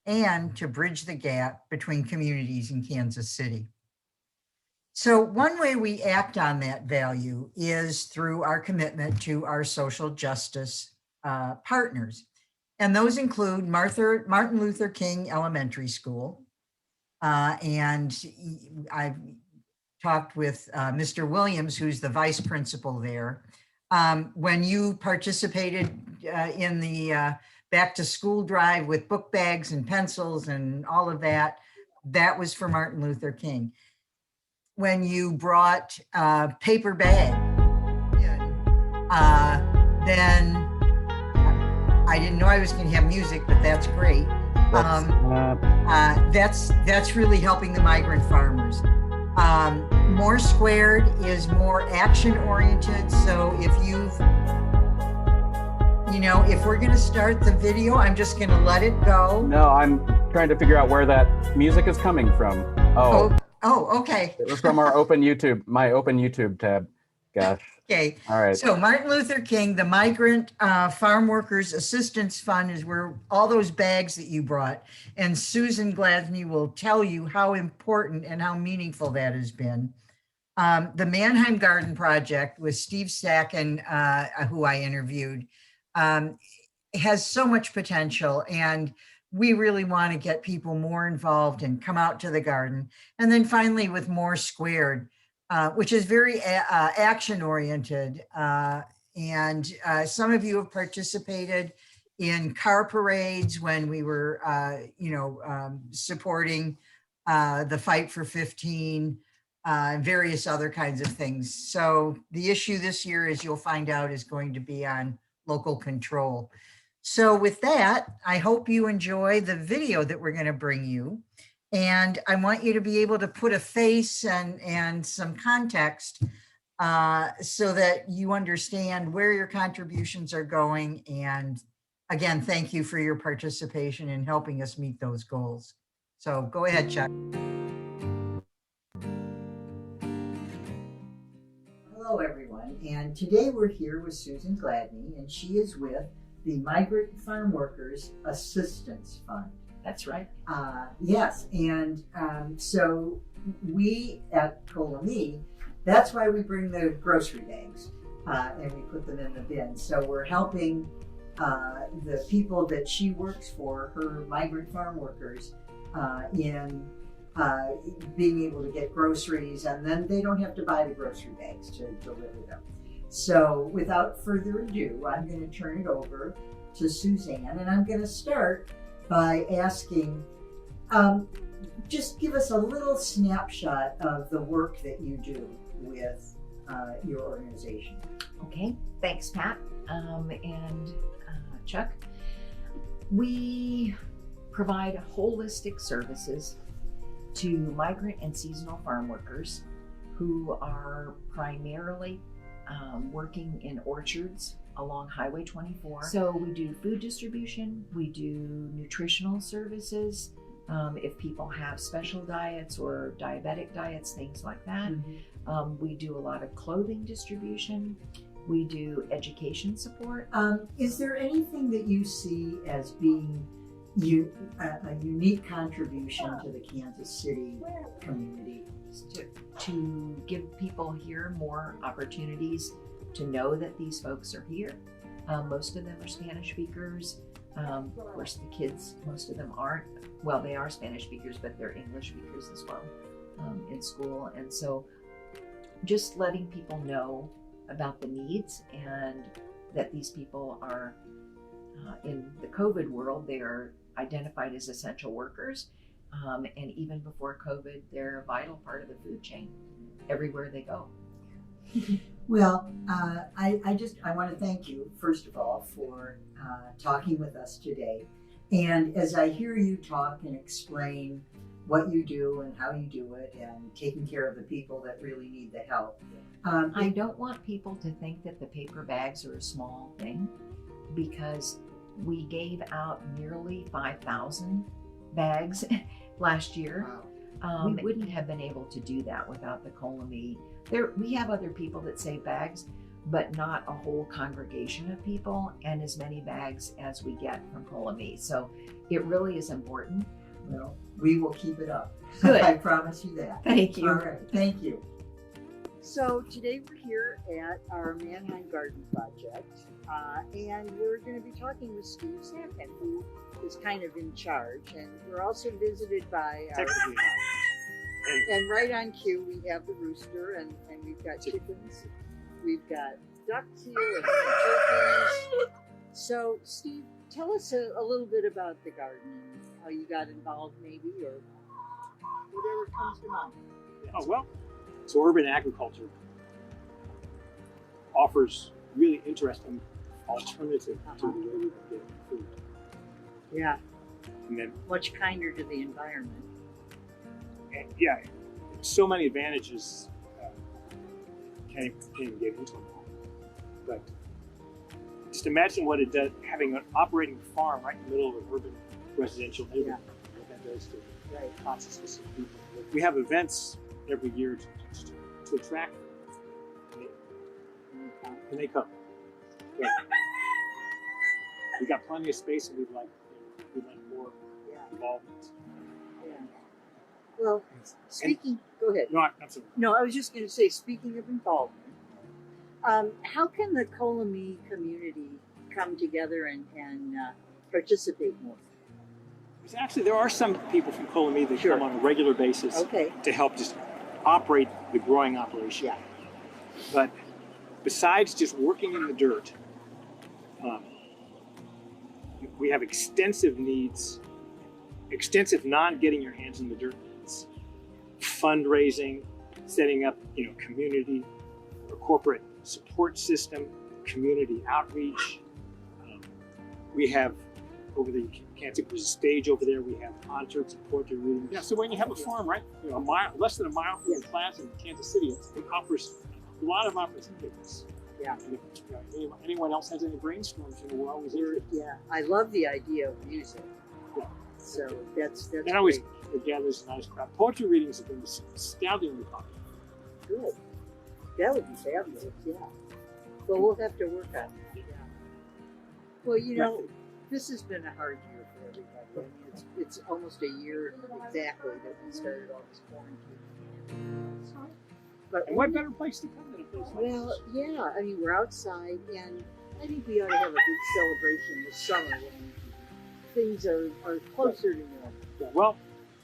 and to bridge the gap between communities in Kansas City. So one way we act on that value is through our commitment to our social justice partners. And those include Martin Luther King Elementary School. And I've talked with Mr. Williams, who's the vice principal there. When you participated in the back to school drive with book bags and pencils and all of that, that was for Martin Luther King. When you brought paper bag, then I didn't know I was going to have music, but that's great. That's really helping the migrant farmers. More Squared is more action oriented. So if we're going to start the video, I'm just going to let it go. No, I'm trying to figure out where that music is coming from. Oh, okay. It was from our my open YouTube tab. Gosh. Okay. All right. So Martin Luther King, the Migrant Farm Workers Assistance Fund is where all those bags that you brought. And Susan Gladney will tell you how important and how meaningful that has been. The Mannheim Garden Project with Steve Stacken, who I interviewed, has so much potential, and we really want to get people more involved and come out to the garden. And then finally with More Squared, which is very action oriented. And some of you have participated in car parades when we were, supporting the Fight for 15, and various other kinds of things. So the issue this year, as you'll find out, is going to be on local control. So with that, I hope you enjoy the video that we're going to bring you. And I want you to be able to put a face and some context so that you understand where your contributions are going. And again, thank you for your participation in helping us meet those goals. So go ahead, Chuck. Hello, everyone. And today we're here with Susan Gladney, and she is with the Migrant Farm Workers Assistance Fund. That's right. Yes, and so we at COLA-ME, that's why we bring the grocery bags and we put them in the bin. So we're helping the people that she works for, her migrant farm workers, in being able to get groceries, and then they don't have to buy the grocery bags to deliver them. So without further ado, I'm going to turn it over to Suzanne, and I'm going to start by asking, just give us a little snapshot of the work that you do with your organization. Okay, thanks, Pat and Chuck. We provide holistic services to migrant and seasonal farm workers who are primarily working in orchards along Highway 24. So we do food distribution, we do nutritional services, if people have special diets or diabetic diets, things like that. Mm-hmm. We do a lot of clothing distribution. We do education support. Is there anything that you see as being a unique contribution to the Kansas City community? To give people here more opportunities to know that these folks are here. Most of them are Spanish speakers. Of course, the kids, most of them aren't. Well, they are Spanish speakers, but they're English speakers as well in school. And so just letting people know about the needs and that these people are in the COVID world, they are identified as essential workers. And even before COVID, they're a vital part of the food chain everywhere they go. Well, I want to thank you, first of all, for talking with us today. And as I hear you talk and explain what you do and how you do it and taking care of the people that really need the help. I don't want people to think that the paper bags are a small thing, because we gave out nearly 5,000 bags last year. Wow. We wouldn't have been able to do that without the COLA-ME. We have other people that save bags, but not a whole congregation of people and as many bags as we get from COLA-ME. So it really is important. Well, we will keep it up. Good. I promise you that. Thank you. All right, thank you. So today we're here at our Mannheim Garden Project, and we're going to be talking with Steve Sampkin, who is kind of in charge, and we're also visited by our and right on cue we have the rooster, and we've got chickens, we've got ducks here, and turkeys. So Steve, tell us a little bit about the garden, how you got involved maybe, or whatever comes to mind. Oh, well, so urban agriculture offers really interesting alternative to the way we get food. Yeah, And then, much kinder to the environment. and yeah, so many advantages. Can't even get into them all. But just imagine what it does, having an operating farm right in the middle of an urban residential neighborhood. What that does to consciousness of people. We have events every year to attract them. And they come. But we got plenty of space, and we'd like more involvement. Yeah. Well, speaking, go ahead. No, I'm sorry. No, I was just going to say, speaking of involvement, how can the Colamy community come together and participate more? Actually, there are some people from Colamy that come on a regular basis to help just operate the growing operation. Yeah. But besides just working in the dirt, we have extensive needs, extensive non-getting your hands in the dirt needs, fundraising, setting up, community or corporate support system, community outreach. We have over the there's a stage over there. We have concerts and poetry readings. Yeah, so when you have a farm, right, less than a mile from the plaza in Kansas City, it offers a lot of opportunities. Yeah. And if anyone else has any brainstorms, we're always interested. Yeah, I love the idea of music. Yeah. So that's and always gathers a nice crowd. Poetry readings have been astoundingly popular. Good. That would be fabulous. Yeah. Well, we'll have to work on that. Yeah. Well, this has been a hard year for everybody. I mean, it's almost a year exactly that we started all this quarantine. But and what better place to come than a place like well, this? yeah. I mean, we're outside, and I think we ought to have a big celebration this summer when things are closer to normal. Yeah, well,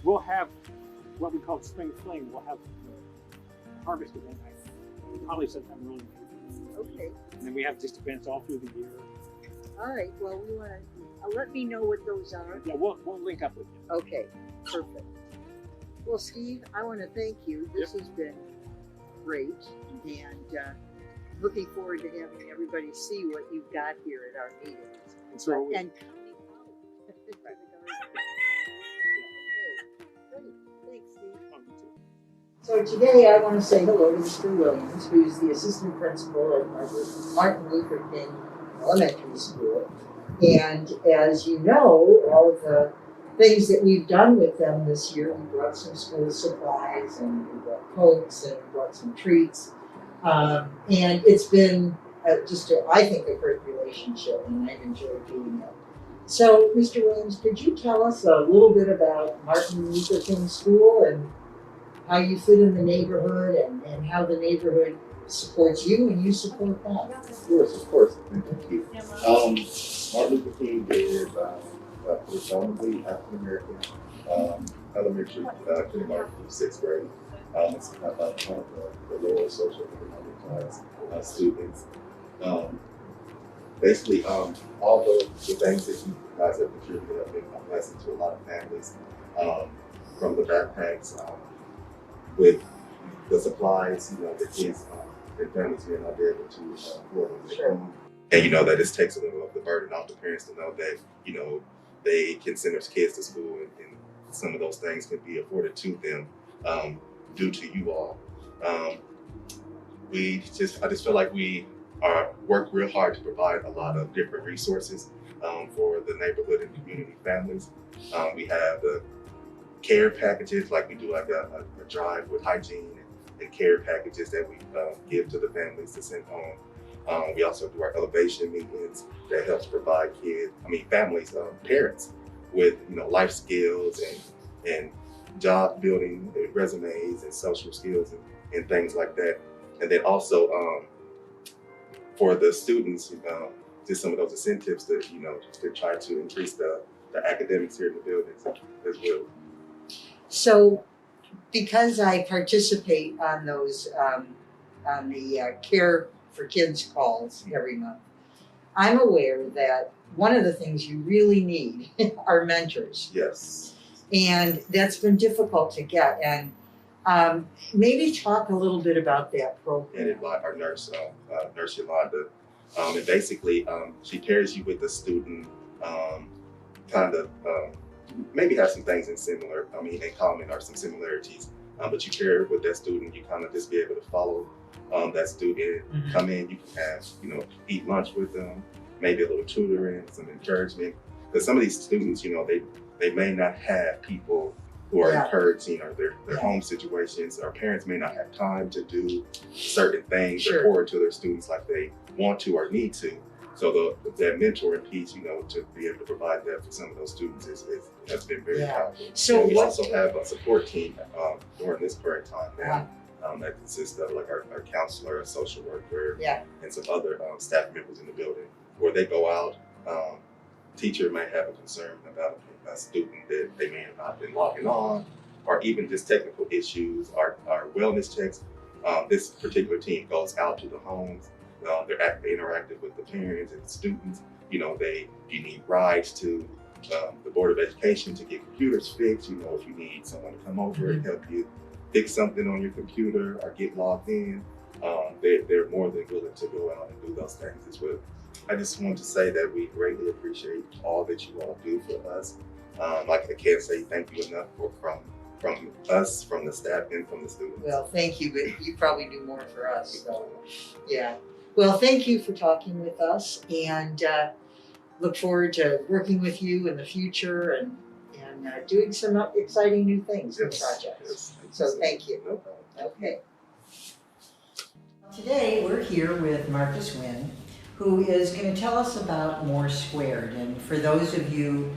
we'll have what we call spring fling. We'll have harvest event probably sometime early May. Okay. And then we have just events all through the year. All right. Well, we want to let me know what those are. Yeah, we'll link up with you. Okay. Perfect. Well, Steve, I want to thank you. This has been great, and looking forward to having everybody see what you've got here at our meetings. And so coming out to the garden. Okay. Great. Thanks, Steve. So today I want to say hello to Mr. Williams, who's the assistant principal at Martin Luther King Elementary School. And as you know, all of the things that we've done with them this year, we brought some school supplies, and we brought Cokes, and we brought some treats. And it's been I think, a great relationship, and I've enjoyed doing it. So, Mr. Williams, could you tell us a little bit about Martin Luther King School and how you fit in the neighborhood, and how the neighborhood supports you and you support them? Yes, of course. Thank you. Martin Luther King is predominantly African American elementary kindergarten through sixth grade. It's kind of the lower socioeconomic class students. Basically, all the things that you guys have contributed have been a blessing to a lot of families. From the backpacks, with the supplies, the kids and families here not be able to afford on their own. And that this takes a little of the burden off the parents to know that, they can send their kids to school, and some of those things can be afforded to them due to you all. I just feel like we work real hard to provide a lot of different resources for the neighborhood and community families. We have the care packages, like we do like a drive with hygiene and care packages that we give to the families to send home. We also do our elevation meetings that helps provide families, parents with life skills and job building resumes and social skills and things like that. And then also for the students, just some of those incentives that, to try to increase the academics here in the buildings as well. So because I participate on those, on the Care for Kids calls every month, I'm aware that one of the things you really need are mentors. Yes. And that's been difficult to get. And maybe talk a little bit about that program. And our nurse, Nurse Yolanda, and basically she pairs you with a student, kind of maybe have some things in common or some similarities, but you pair with that student, you kind of just be able to follow that student, come in, you can have, eat lunch with them, maybe a little tutoring, some encouragement, because some of these students, they may not have people who are encouraging, or their home situations, or parents may not have time to do certain things or pour into their students like they want to or need to. So that mentoring piece, to be able to provide that for some of those students has been very powerful. So we also have a support team during this current time now that consists of like our counselor, a social worker, and some other staff members in the building, where they go out. Teacher may have a concern about a student that they may have not been logging on, or even just technical issues, our wellness checks. This particular team goes out to the homes. They're interactive with the parents and the students. You need rides to the Board of Education to get computers fixed. If you need someone to come over and help you fix something on your computer or get logged in, they're more than willing to go out and do those things as well. I just want to say that we greatly appreciate all that you all do for us. I can't say thank you enough from us, from the staff, and from the students. Well, thank you, but you probably do more for us. So, yeah. Well, thank you for talking with us, and look forward to working with you in the future and doing some exciting new things and projects. So thank you. No problem. Okay. Today we're here with Marcus Wynn, who is going to tell us about More Squared. And for those of you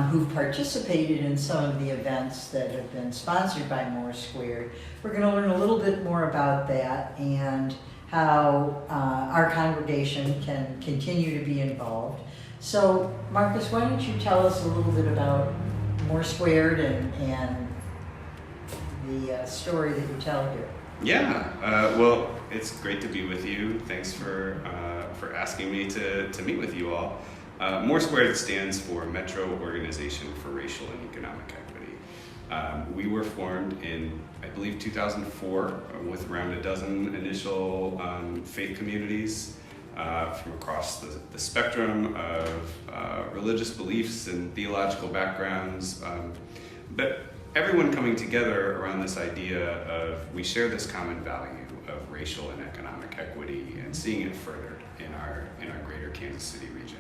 who've participated in some of the events that have been sponsored by More Squared, we're going to learn a little bit more about that and how our congregation can continue to be involved. So Marcus, why don't you tell us a little bit about More Squared and the story that you tell here? Yeah, well, it's great to be with you. Thanks for asking me to meet with you all. More Squared stands for Metro Organization for Racial and Economic Equity. We were formed in, I believe, 2004 with around a dozen initial faith communities from across the spectrum of religious beliefs and theological backgrounds. But everyone coming together around this idea of we share this common value of racial and economic equity and seeing it furthered in our greater Kansas City region.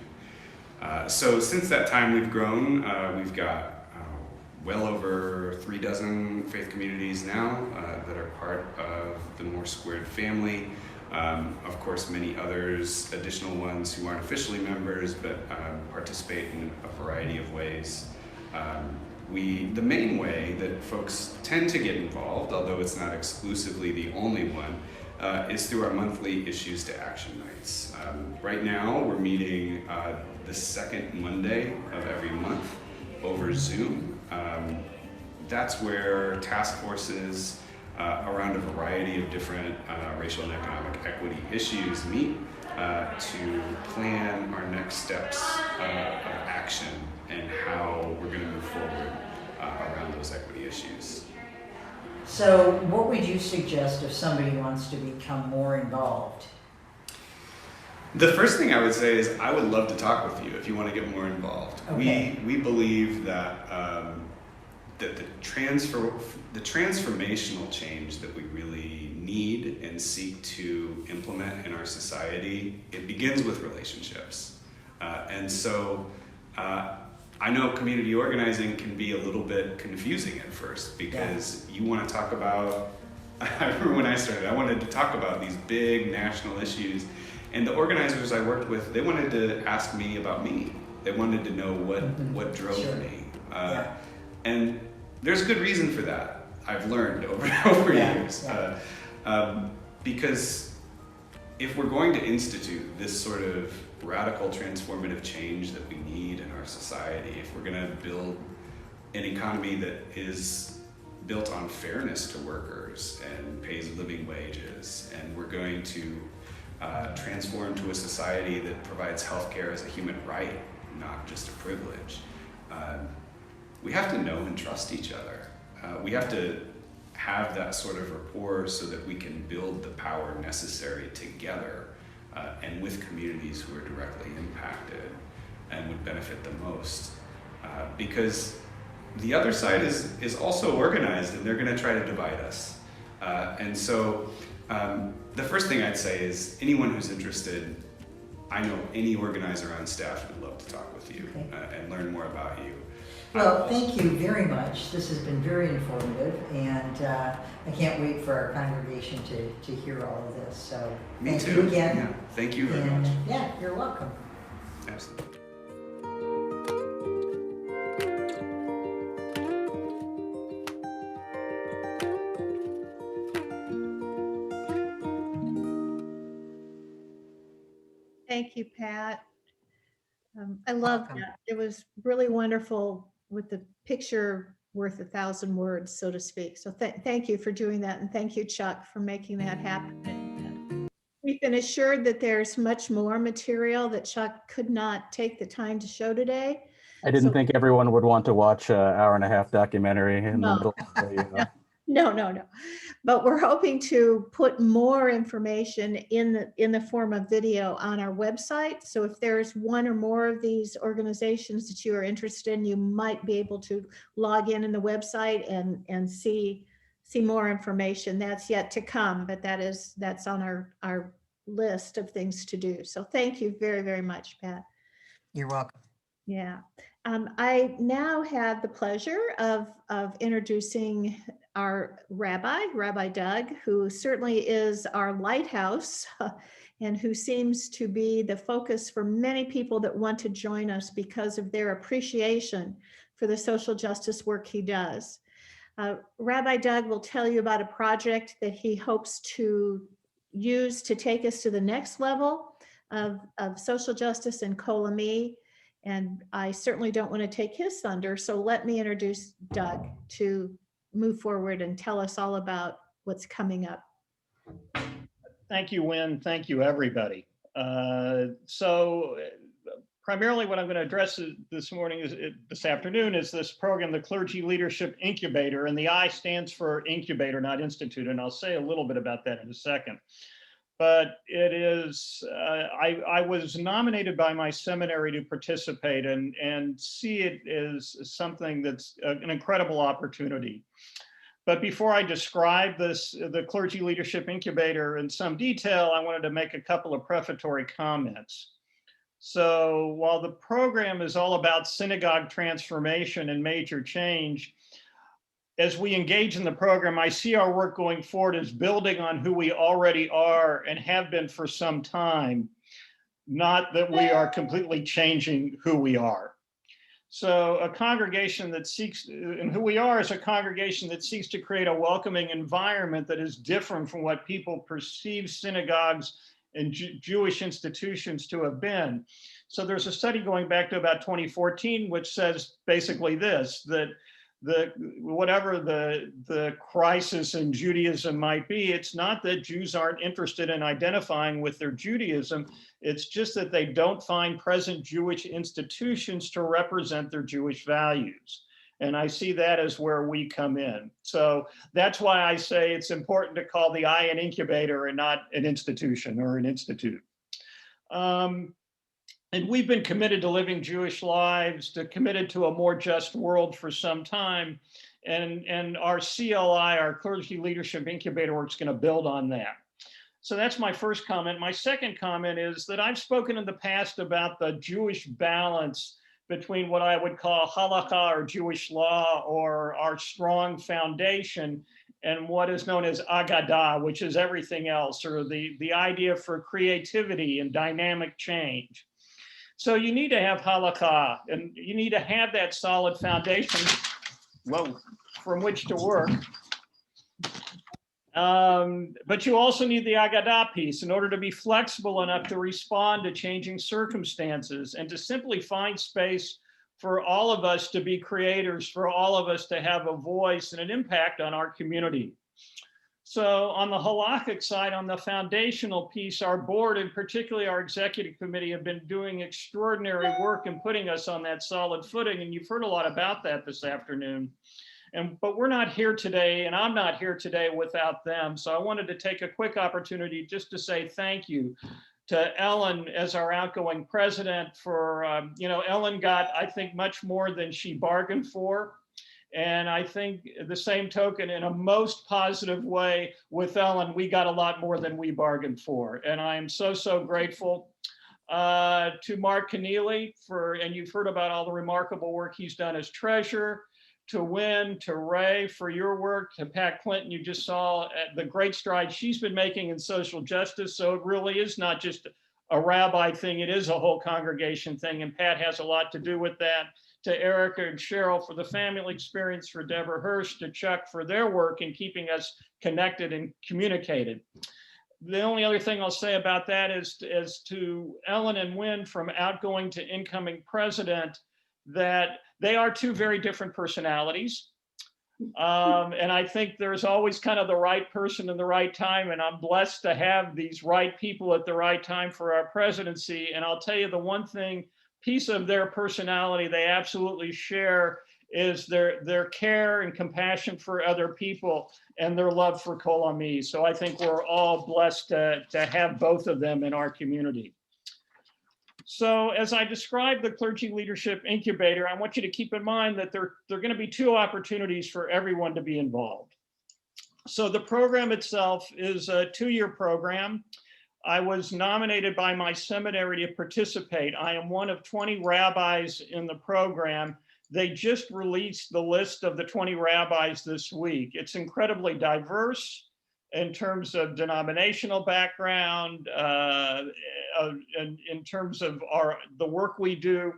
So since that time we've grown. We've got well over 36 faith communities now that are part of the More Squared family. Of course, many others, additional ones who aren't officially members but participate in a variety of ways. The main way that folks tend to get involved, although it's not exclusively the only one, is through our monthly Issues to Action nights. Right now, we're meeting the second Monday of every month over Zoom. That's where task forces around a variety of different racial and economic equity issues meet to plan our next steps of action and how we're going to move forward around those equity issues. So what would you suggest if somebody wants to become more involved? The first thing I would say is I would love to talk with you if you want to get more involved. Okay. We believe that that the transformational change that we really need and seek to implement in our society, it begins with relationships. And so I know community organizing can be a little bit confusing at first because you want to talk about, I remember when I started, I wanted to talk about these big national issues, and the organizers I worked with, they wanted to ask me about me. They wanted to know what drove me. And there's good reason for that, I've learned over years. because if we're going to institute this sort of radical transformative change that we need in our society, if we're going to build an economy that is built on fairness to workers and pays living wages, and we're going to transform to a society that provides healthcare as a human right, not just a privilege, we have to know and trust each other. We have to have that sort of rapport so that we can build the power necessary together and with communities who are directly impacted and would benefit the most. Because the other side is also organized, and they're going to try to divide us. And so the first thing I'd say is anyone who's interested, I know any organizer on staff would love to talk with you and learn more about you. Well, thank you very much. This has been very informative, and I can't wait for our congregation to hear all of this. So Me thank too. you again. Yeah. Thank you very And, much. Yeah, you're welcome. Absolutely. Thank you, Pat. I love that. It was really wonderful with the picture worth 1,000 words, so to speak. So thank you for doing that. And thank you, Chuck, for making that happen. And we've been assured that there's much more material that Chuck could not take the time to show today. I didn't think everyone would want to watch an hour-and-a-half documentary in the middle of the, No. But we're hoping to put more information in the form of video on our website. So if there's one or more of these organizations that you are interested in, you might be able to log in the website and see more information. That's yet to come, but that's on our list of things to do. So thank you very, very much, Pat. You're welcome. Yeah. I now have the pleasure of introducing our Rabbi Doug, who certainly is our lighthouse and who seems to be the focus for many people that want to join us because of their appreciation for the social justice work he does. Rabbi Doug will tell you about a project that he hopes to use to take us to the next level of social justice in Kolami. And I certainly don't want to take his thunder. So let me introduce Doug to move forward and tell us all about what's coming up. Thank you, Wynn. Thank you, everybody. Primarily what I'm going to address this afternoon is this program, the Clergy Leadership Incubator, and the I stands for incubator, not institute. And I'll say a little bit about that in a second. But it is, I was nominated by my seminary to participate and see it as something that's an incredible opportunity. But before I describe the Clergy Leadership Incubator in some detail, I wanted to make a couple of prefatory comments. So while the program is all about synagogue transformation and major change, as we engage in the program, I see our work going forward as building on who we already are and have been for some time, not that we are completely changing who we are. So a congregation that seeks, and who we are is a congregation that seeks to create a welcoming environment that is different from what people perceive synagogues and Jewish institutions to have been. So there's a study going back to about 2014, which says basically this, that whatever the crisis in Judaism might be, it's not that Jews aren't interested in identifying with their Judaism. It's just that they don't find present Jewish institutions to represent their Jewish values. And I see that as where we come in. So that's why I say it's important to call the I an incubator and not an institution or an institute. And we've been committed to living Jewish lives, committed to a more just world for some time. And our CLI, our Clergy Leadership Incubator work, is going to build on that. So that's my first comment. My second comment is that I've spoken in the past about the Jewish balance between what I would call halakha or Jewish law or our strong foundation and what is known as agadah, which is everything else, or the idea for creativity and dynamic change. So you need to have halakha, and you need to have that solid foundation from which to work. But you also need the Agada piece in order to be flexible enough to respond to changing circumstances and to simply find space for all of us to be creators, for all of us to have a voice and an impact on our community. So on the halakhic side, on the foundational piece, our board and particularly our executive committee have been doing extraordinary work in putting us on that solid footing. And you've heard a lot about that this afternoon. But we're not here today, and I'm not here today without them. So I wanted to take a quick opportunity just to say thank you to Ellen as our outgoing president for, Ellen got, I think, much more than she bargained for. And I think the same token, in a most positive way with Ellen, we got a lot more than we bargained for. And I am so, so grateful to Mark Keneally and you've heard about all the remarkable work he's done as treasurer, to Wynn, to Ray for your work, to Pat Clinton, you just saw the great strides she's been making in social justice. So it really is not just a rabbi thing, it is a whole congregation thing. And Pat has a lot to do with that. To Erica and Cheryl for the family experience, for Deborah Hirsch, to Chuck for their work in keeping us connected and communicated. The only other thing I'll say about that is to Ellen and Wynn from outgoing to incoming president, that they are two very different personalities. And I think there's always kind of the right person in the right time. And I'm blessed to have these right people at the right time for our presidency. And I'll tell you the one piece of their personality they absolutely share is their care and compassion for other people and their love for Kol Ami. So I think we're all blessed to have both of them in our community. So as I describe the Clergy Leadership Incubator, I want you to keep in mind that there are going to be two opportunities for everyone to be involved. So the program itself is a 2-year program. I was nominated by my seminary to participate. I am one of 20 rabbis in the program. They just released the list of the 20 rabbis this week. It's incredibly diverse in terms of denominational background, and in terms of the work we do.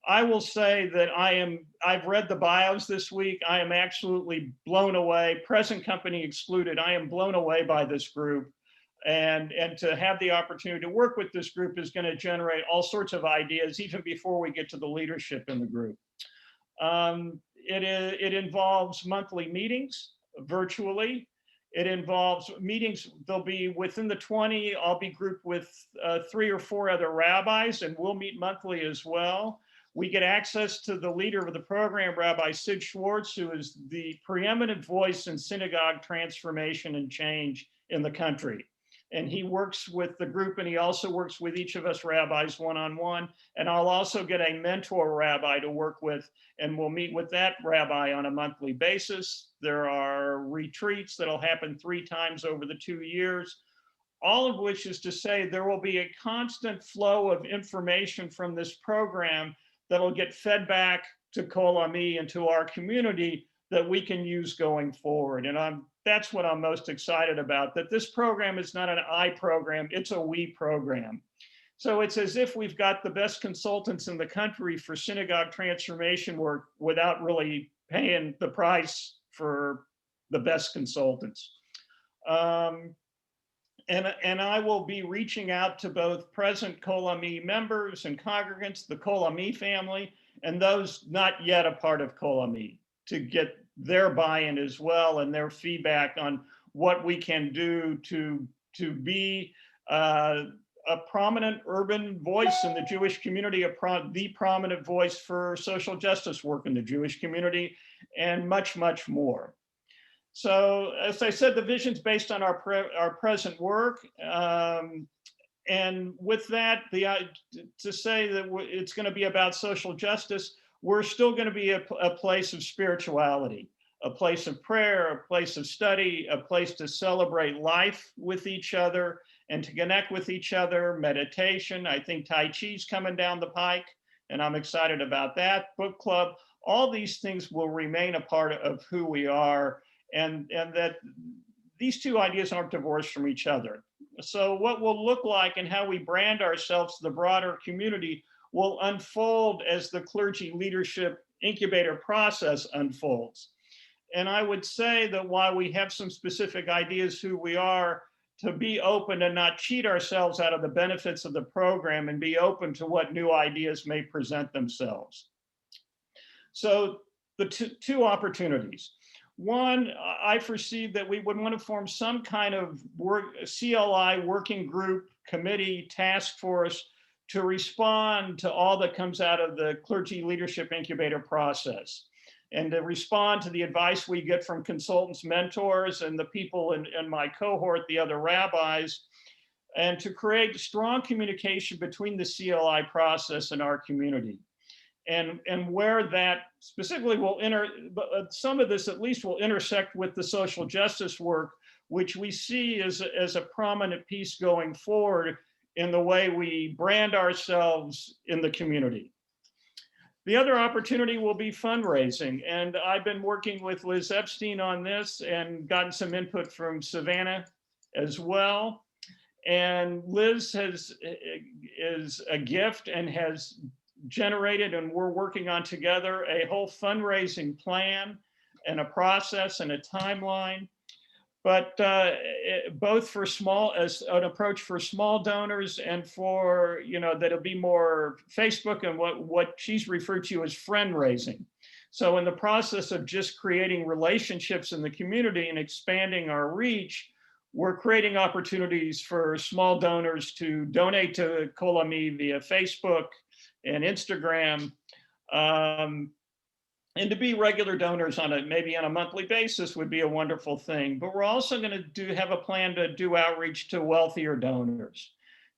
I will say that I've read the bios this week. I am absolutely blown away, present company excluded. I am blown away by this group. And to have the opportunity to work with this group is going to generate all sorts of ideas, even before we get to the leadership in the group. It involves monthly meetings virtually. It involves meetings, they'll be within the 20, I'll be grouped with 3 or 4 other rabbis, and we'll meet monthly as well. We get access to the leader of the program, Rabbi Sid Schwartz, who is the preeminent voice in synagogue transformation and change in the country. And he works with the group, and he also works with each of us rabbis one-on-one. And I'll also get a mentor rabbi to work with, and we'll meet with that rabbi on a monthly basis. There are retreats that'll happen 3 times over the 2 years, all of which is to say there will be a constant flow of information from this program that'll get fed back to Kol Ami and to our community that we can use going forward. And that's what I'm most excited about, that this program is not an I program, it's a we program. So it's as if we've got the best consultants in the country for synagogue transformation work without really paying the price for the best consultants. And I will be reaching out to both present Kol Ami members and congregants, the Kol Ami family, and those not yet a part of Kol Ami, to get their buy-in as well and their feedback on what we can do to be a prominent urban voice in the Jewish community, the prominent voice for social justice work in the Jewish community, and much, much more. So as I said, the vision's based on our present work. And with that, to say that it's going to be about social justice, we're still going to be a place of spirituality, a place of prayer, a place of study, a place to celebrate life with each other and to connect with each other, meditation. I think Tai Chi's coming down the pike, and I'm excited about that. Book club, all these things will remain a part of who we are, and that these two ideas aren't divorced from each other. So what will look like and how we brand ourselves to the broader community will unfold as the Clergy Leadership Incubator process unfolds. And I would say that while we have some specific ideas who we are, to be open and not cheat ourselves out of the benefits of the program and be open to what new ideas may present themselves. So the two opportunities. One, I foresee that we would want to form some kind of CLI working group, committee, task force to respond to all that comes out of the Clergy Leadership Incubator process, and to respond to the advice we get from consultants, mentors, and the people in my cohort, the other rabbis, and to create strong communication between the CLI process and our community. And where that specifically will some of this at least will intersect with the social justice work, which we see as a prominent piece going forward in the way we brand ourselves in the community. The other opportunity will be fundraising. And I've been working with Liz Epstein on this and gotten some input from Savannah as well. And Liz is a gift and has generated, and we're working on together, a whole fundraising plan and a process and a timeline, but both for as an approach for small donors and for, that'll be more Facebook and what she's referred to as friend raising. So in the process of just creating relationships in the community and expanding our reach, we're creating opportunities for small donors to donate to Kol Ami via Facebook and Instagram, and to be regular donors maybe on a monthly basis would be a wonderful thing. But we're also going to have a plan to do outreach to wealthier donors,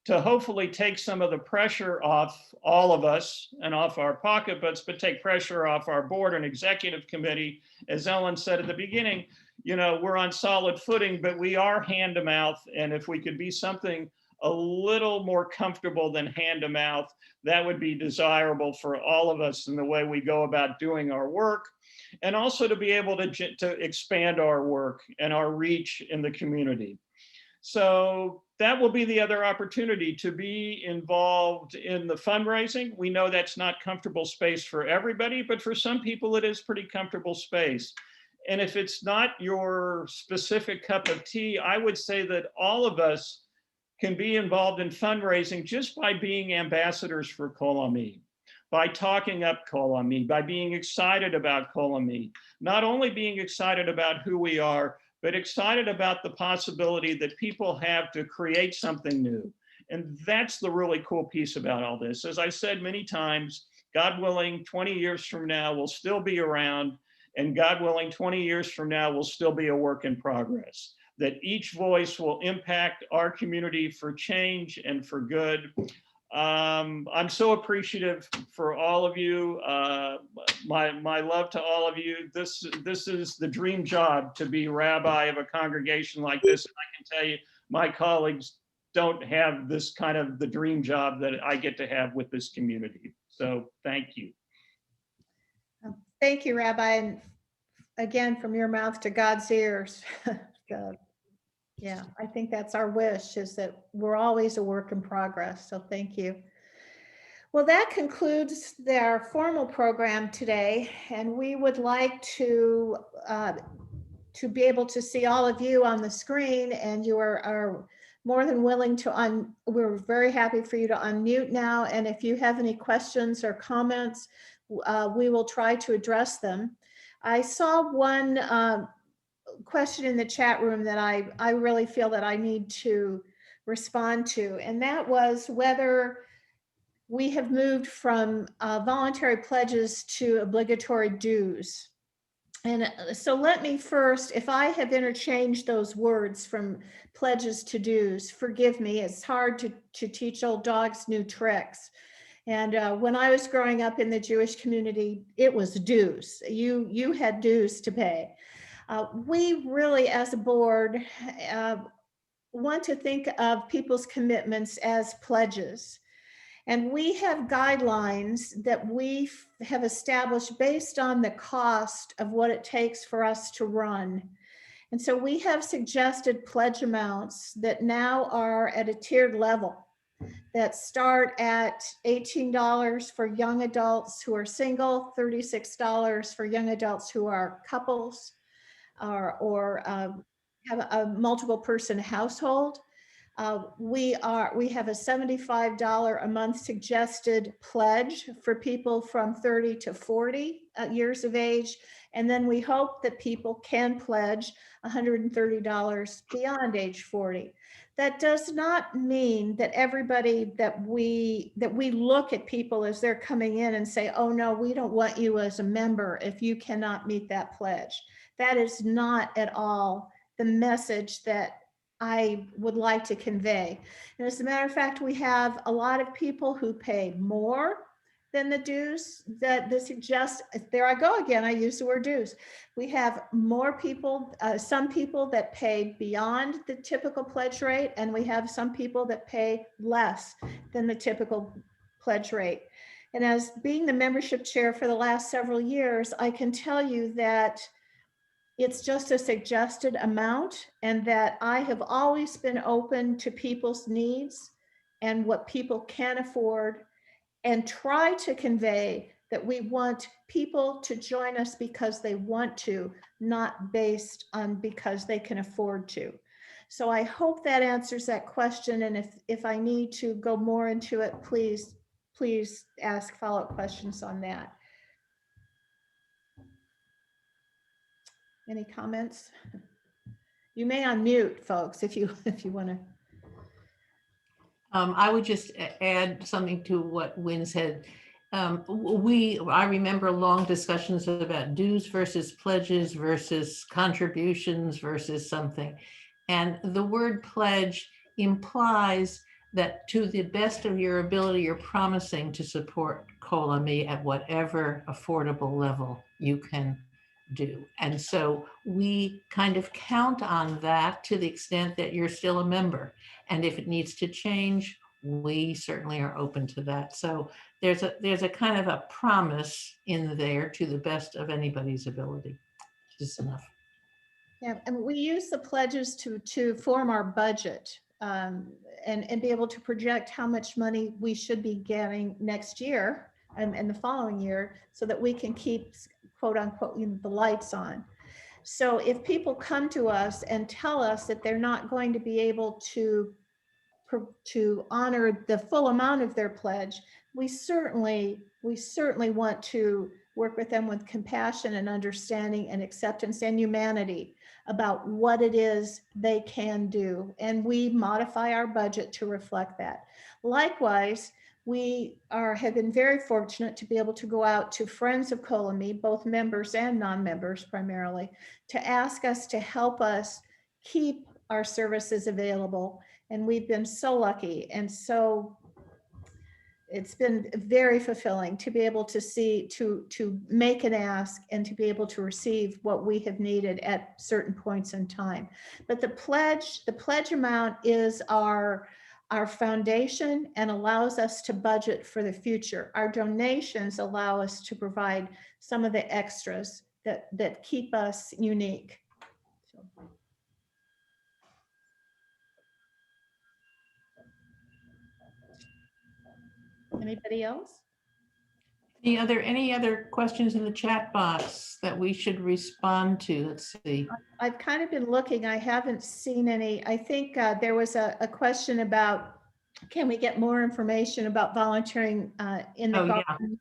to hopefully take some of the pressure off all of us and off our pocketbooks, but take pressure off our board and executive committee. As Ellen said at the beginning, we're on solid footing, but we are hand to mouth. And if we could be something a little more comfortable than hand to mouth, that would be desirable for all of us in the way we go about doing our work, and also to be able to expand our work and our reach in the community. So that will be the other opportunity, to be involved in the fundraising. We know that's not comfortable space for everybody, but for some people it is pretty comfortable space. And if it's not your specific cup of tea, I would say that all of us can be involved in fundraising just by being ambassadors for Kol Ami, by talking up Kol Ami, by being excited about Kol Ami, not only being excited about who we are, but excited about the possibility that people have to create something new. And that's the really cool piece about all this. As I said many times, God willing, 20 years from now, we'll still be around, and God willing, 20 years from now, we'll still be a work in progress. That each voice will impact our community for change and for good. I'm so appreciative for all of you. My love to all of you. This is the dream job, to be rabbi of a congregation like this. And I can tell you, my colleagues don't have this kind of the dream job that I get to have with this community. So thank you. Thank you, Rabbi. And again, from your mouth to God's ears. God. Yeah, I think that's our wish, is that we're always a work in progress. So thank you. Well, that concludes our formal program today. And we would like to be able to see all of you on the screen, and you are more than willing to we're very happy for you to unmute now. And if you have any questions or comments, we will try to address them. I saw one question in the chat room that I really feel that I need to respond to, and that was whether we have moved from voluntary pledges to obligatory dues. And so let me first, if I have interchanged those words from pledges to dues, forgive me. It's hard to teach old dogs new tricks. And when I was growing up in the Jewish community, it was dues. You had dues to pay. We really, as a board, want to think of people's commitments as pledges. And we have guidelines that we have established based on the cost of what it takes for us to run. And so we have suggested pledge amounts that now are at a tiered level, that start at $18 for young adults who are single, $36 for young adults who are couples, or have a multiple person household. We have a $75 a month suggested pledge for people from 30 to 40 years of age. And then we hope that people can pledge $130 beyond age 40. That does not mean that everybody that we look at people as they're coming in and say, oh no, we don't want you as a member if you cannot meet that pledge. That is not at all the message that I would like to convey. And as a matter of fact, we have a lot of people who pay more than the dues that suggest, there I go again, I use the word dues. We have more people, some people that pay beyond the typical pledge rate, and we have some people that pay less than the typical pledge rate. And as being the membership chair for the last several years, I can tell you that it's just a suggested amount, and that I have always been open to people's needs and what people can afford, and try to convey that we want people to join us because they want to, not based on because they can afford to. So I hope that answers that question. And if I need to go more into it, please ask follow-up questions on that. Any comments? You may unmute, folks, if you want to. I would just add something to what Wynn said. I remember long discussions about dues versus pledges versus contributions versus something. And the word pledge implies that to the best of your ability, you're promising to support COLA-ME at whatever affordable level you can do. And so we kind of count on that to the extent that you're still a member. And if it needs to change, we certainly are open to that. So there's a kind of a promise in there to the best of anybody's ability. Just enough. Yeah, and we use the pledges to form our budget and be able to project how much money we should be getting next year and the following year, so that we can keep, quote unquote, the lights on. So if people come to us and tell us that they're not going to be able to honor the full amount of their pledge, we certainly want to work with them with compassion and understanding and acceptance and humanity about what it is they can do. And we modify our budget to reflect that. Likewise, we have been very fortunate to be able to go out to friends of COLA-ME, both members and non-members primarily, to ask us to help us keep our services available. And we've been so lucky, and so it's been very fulfilling to be able to see, to make an ask and to be able to receive what we have needed at certain points in time. But the pledge amount is our foundation and allows us to budget for the future. Our donations allow us to provide some of the extras that keep us unique. So. Anybody else? Any other questions in the chat box that we should respond to? Let's see. I've kind of been looking. I haven't seen any. I think there was a question about, can we get more information about volunteering in the garden?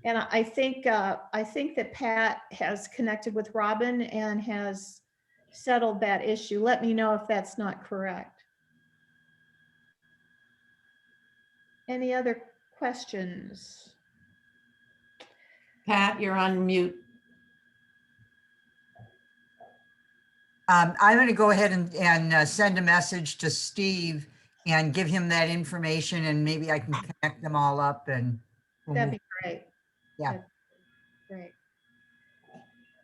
Yeah. And I think that Pat has connected with Robin and has settled that issue. Let me know if that's not correct. Any other questions? Pat, you're on mute. I'm going to go ahead and send a message to Steve and give him that information, and maybe I can connect them all up. And That'd be great. Yeah. That'd be great.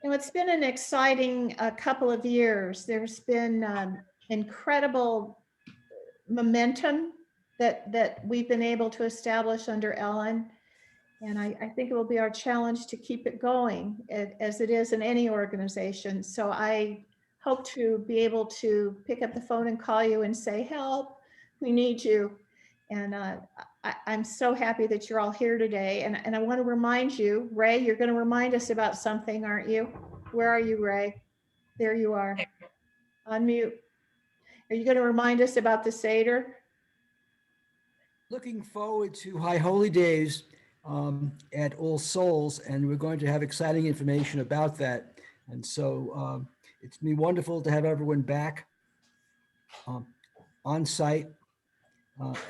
You know, it's been an exciting couple of years. There's been incredible momentum that we've been able to establish under Ellen. And I think it will be our challenge to keep it going as it is in any organization. So I hope to be able to pick up the phone and call you and say, help, we need you. And I'm so happy that you're all here today. And I want to remind you, Ray, you're going to remind us about something, aren't you? Where are you, Ray? There you are. Unmute. Are you going to remind us about the Seder? Looking forward to High Holy Days at All Souls, and we're going to have exciting information about that. And so it's been wonderful to have everyone back on site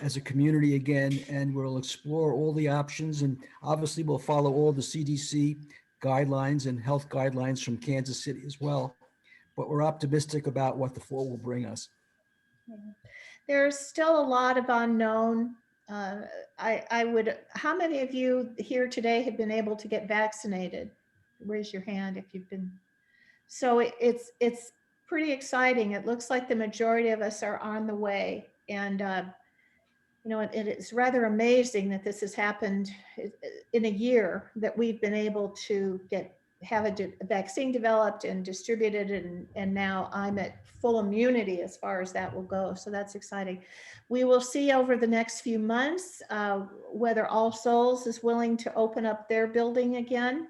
as a community again, and we'll explore all the options, and obviously we'll follow all the CDC guidelines and health guidelines from Kansas City as well. But we're optimistic about what the fall will bring us. There's still a lot of unknown. How many of you here today have been able to get vaccinated? Raise your hand if you've been. So it's pretty exciting. It looks like the majority of us are on the way. And, you know, it is rather amazing that this has happened in a year, that we've been able to have a vaccine developed and distributed, and now I'm at full immunity as far as that will go. So that's exciting. We will see over the next few months whether All Souls is willing to open up their building again.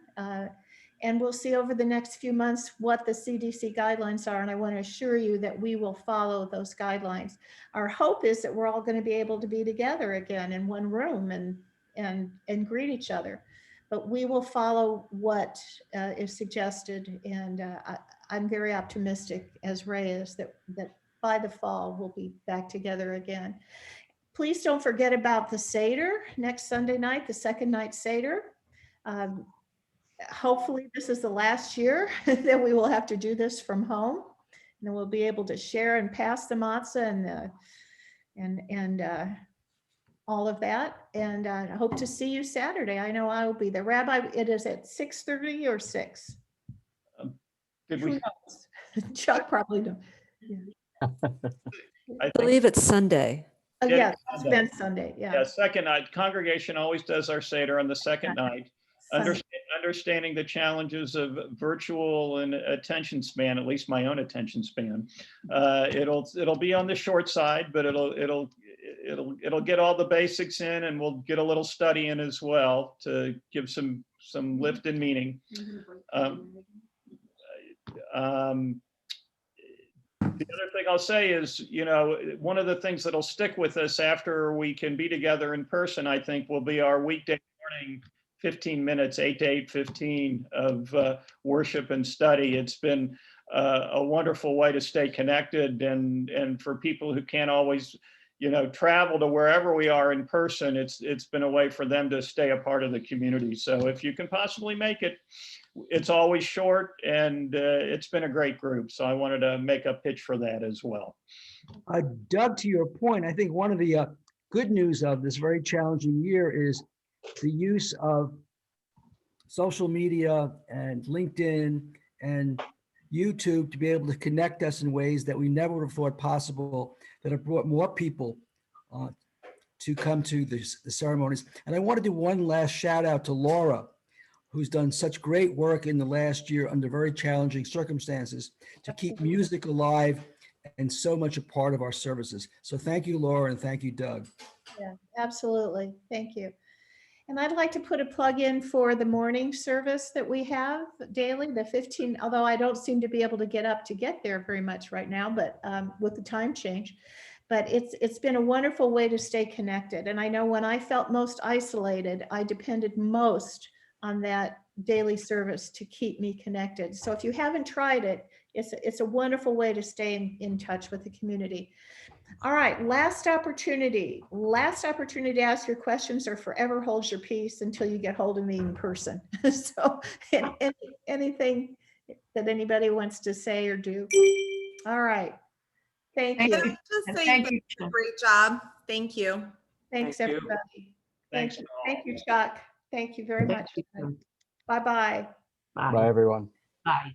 And we'll see over the next few months what the CDC guidelines are. And I want to assure you that we will follow those guidelines. Our hope is that we're all going to be able to be together again in one room and greet each other. But we will follow what is suggested. And I'm very optimistic, as Ray is, that by the fall we'll be back together again. Please don't forget about the Seder next Sunday night, the second night Seder. Hopefully this is the last year that we will have to do this from home, and then we'll be able to share and pass the matzah and all of that. And I hope to see you Saturday. I know I will be there. Rabbi, it is at 6:30 or 6? Did Who we? knows? Chuck probably knows. Yeah. I believe it's Sunday. Oh, Yeah, yeah, it's Sunday. been Sunday. Yeah. Yeah, second night. Congregation always does our Seder on the second night. Understanding the challenges of virtual and attention span, at least my own attention span. It'll be on the short side, but it'll get all the basics in, and we'll get a little study in as well to give some lift and meaning. The other thing I'll say is, you know, one of the things that'll stick with us after we can be together in person, I think, will be our weekday morning 15 minutes, 8 to 8:15 of worship and study. It's been a wonderful way to stay connected, and for people who can't always, you know, travel to wherever we are in person, it's been a way for them to stay a part of the community. So if you can possibly make it, it's always short, and it's been a great group. So I wanted to make a pitch for that as well. Doug, to your point, I think one of the good news of this very challenging year is the use of social media and LinkedIn and YouTube to be able to connect us in ways that we never would have thought possible, that have brought more people to come to the ceremonies. And I want to do one last shout out to Laura, who's done such great work in the last year under very challenging circumstances to keep music alive and so much a part of our services. So thank you, Laura, and thank you, Doug. Yeah, absolutely. Thank you. And I'd like to put a plug in for the morning service that we have daily, the 15, although I don't seem to be able to get up to get there very much right now, but with the time change. But it's been a wonderful way to stay connected. And I know when I felt most isolated, I depended most on that daily service to keep me connected. So if you haven't tried it, it's a wonderful way to stay in touch with the community. All right, last opportunity to ask your questions, or forever hold your peace until you get hold of me in person. So anything that anybody wants to say or do? All right. Thank you. Just say you did a great job. Thank you. Thanks, Thank you. everybody. Thanks. Thank you, Chuck. Thank you very much. Bye-bye. Bye, everyone. Bye.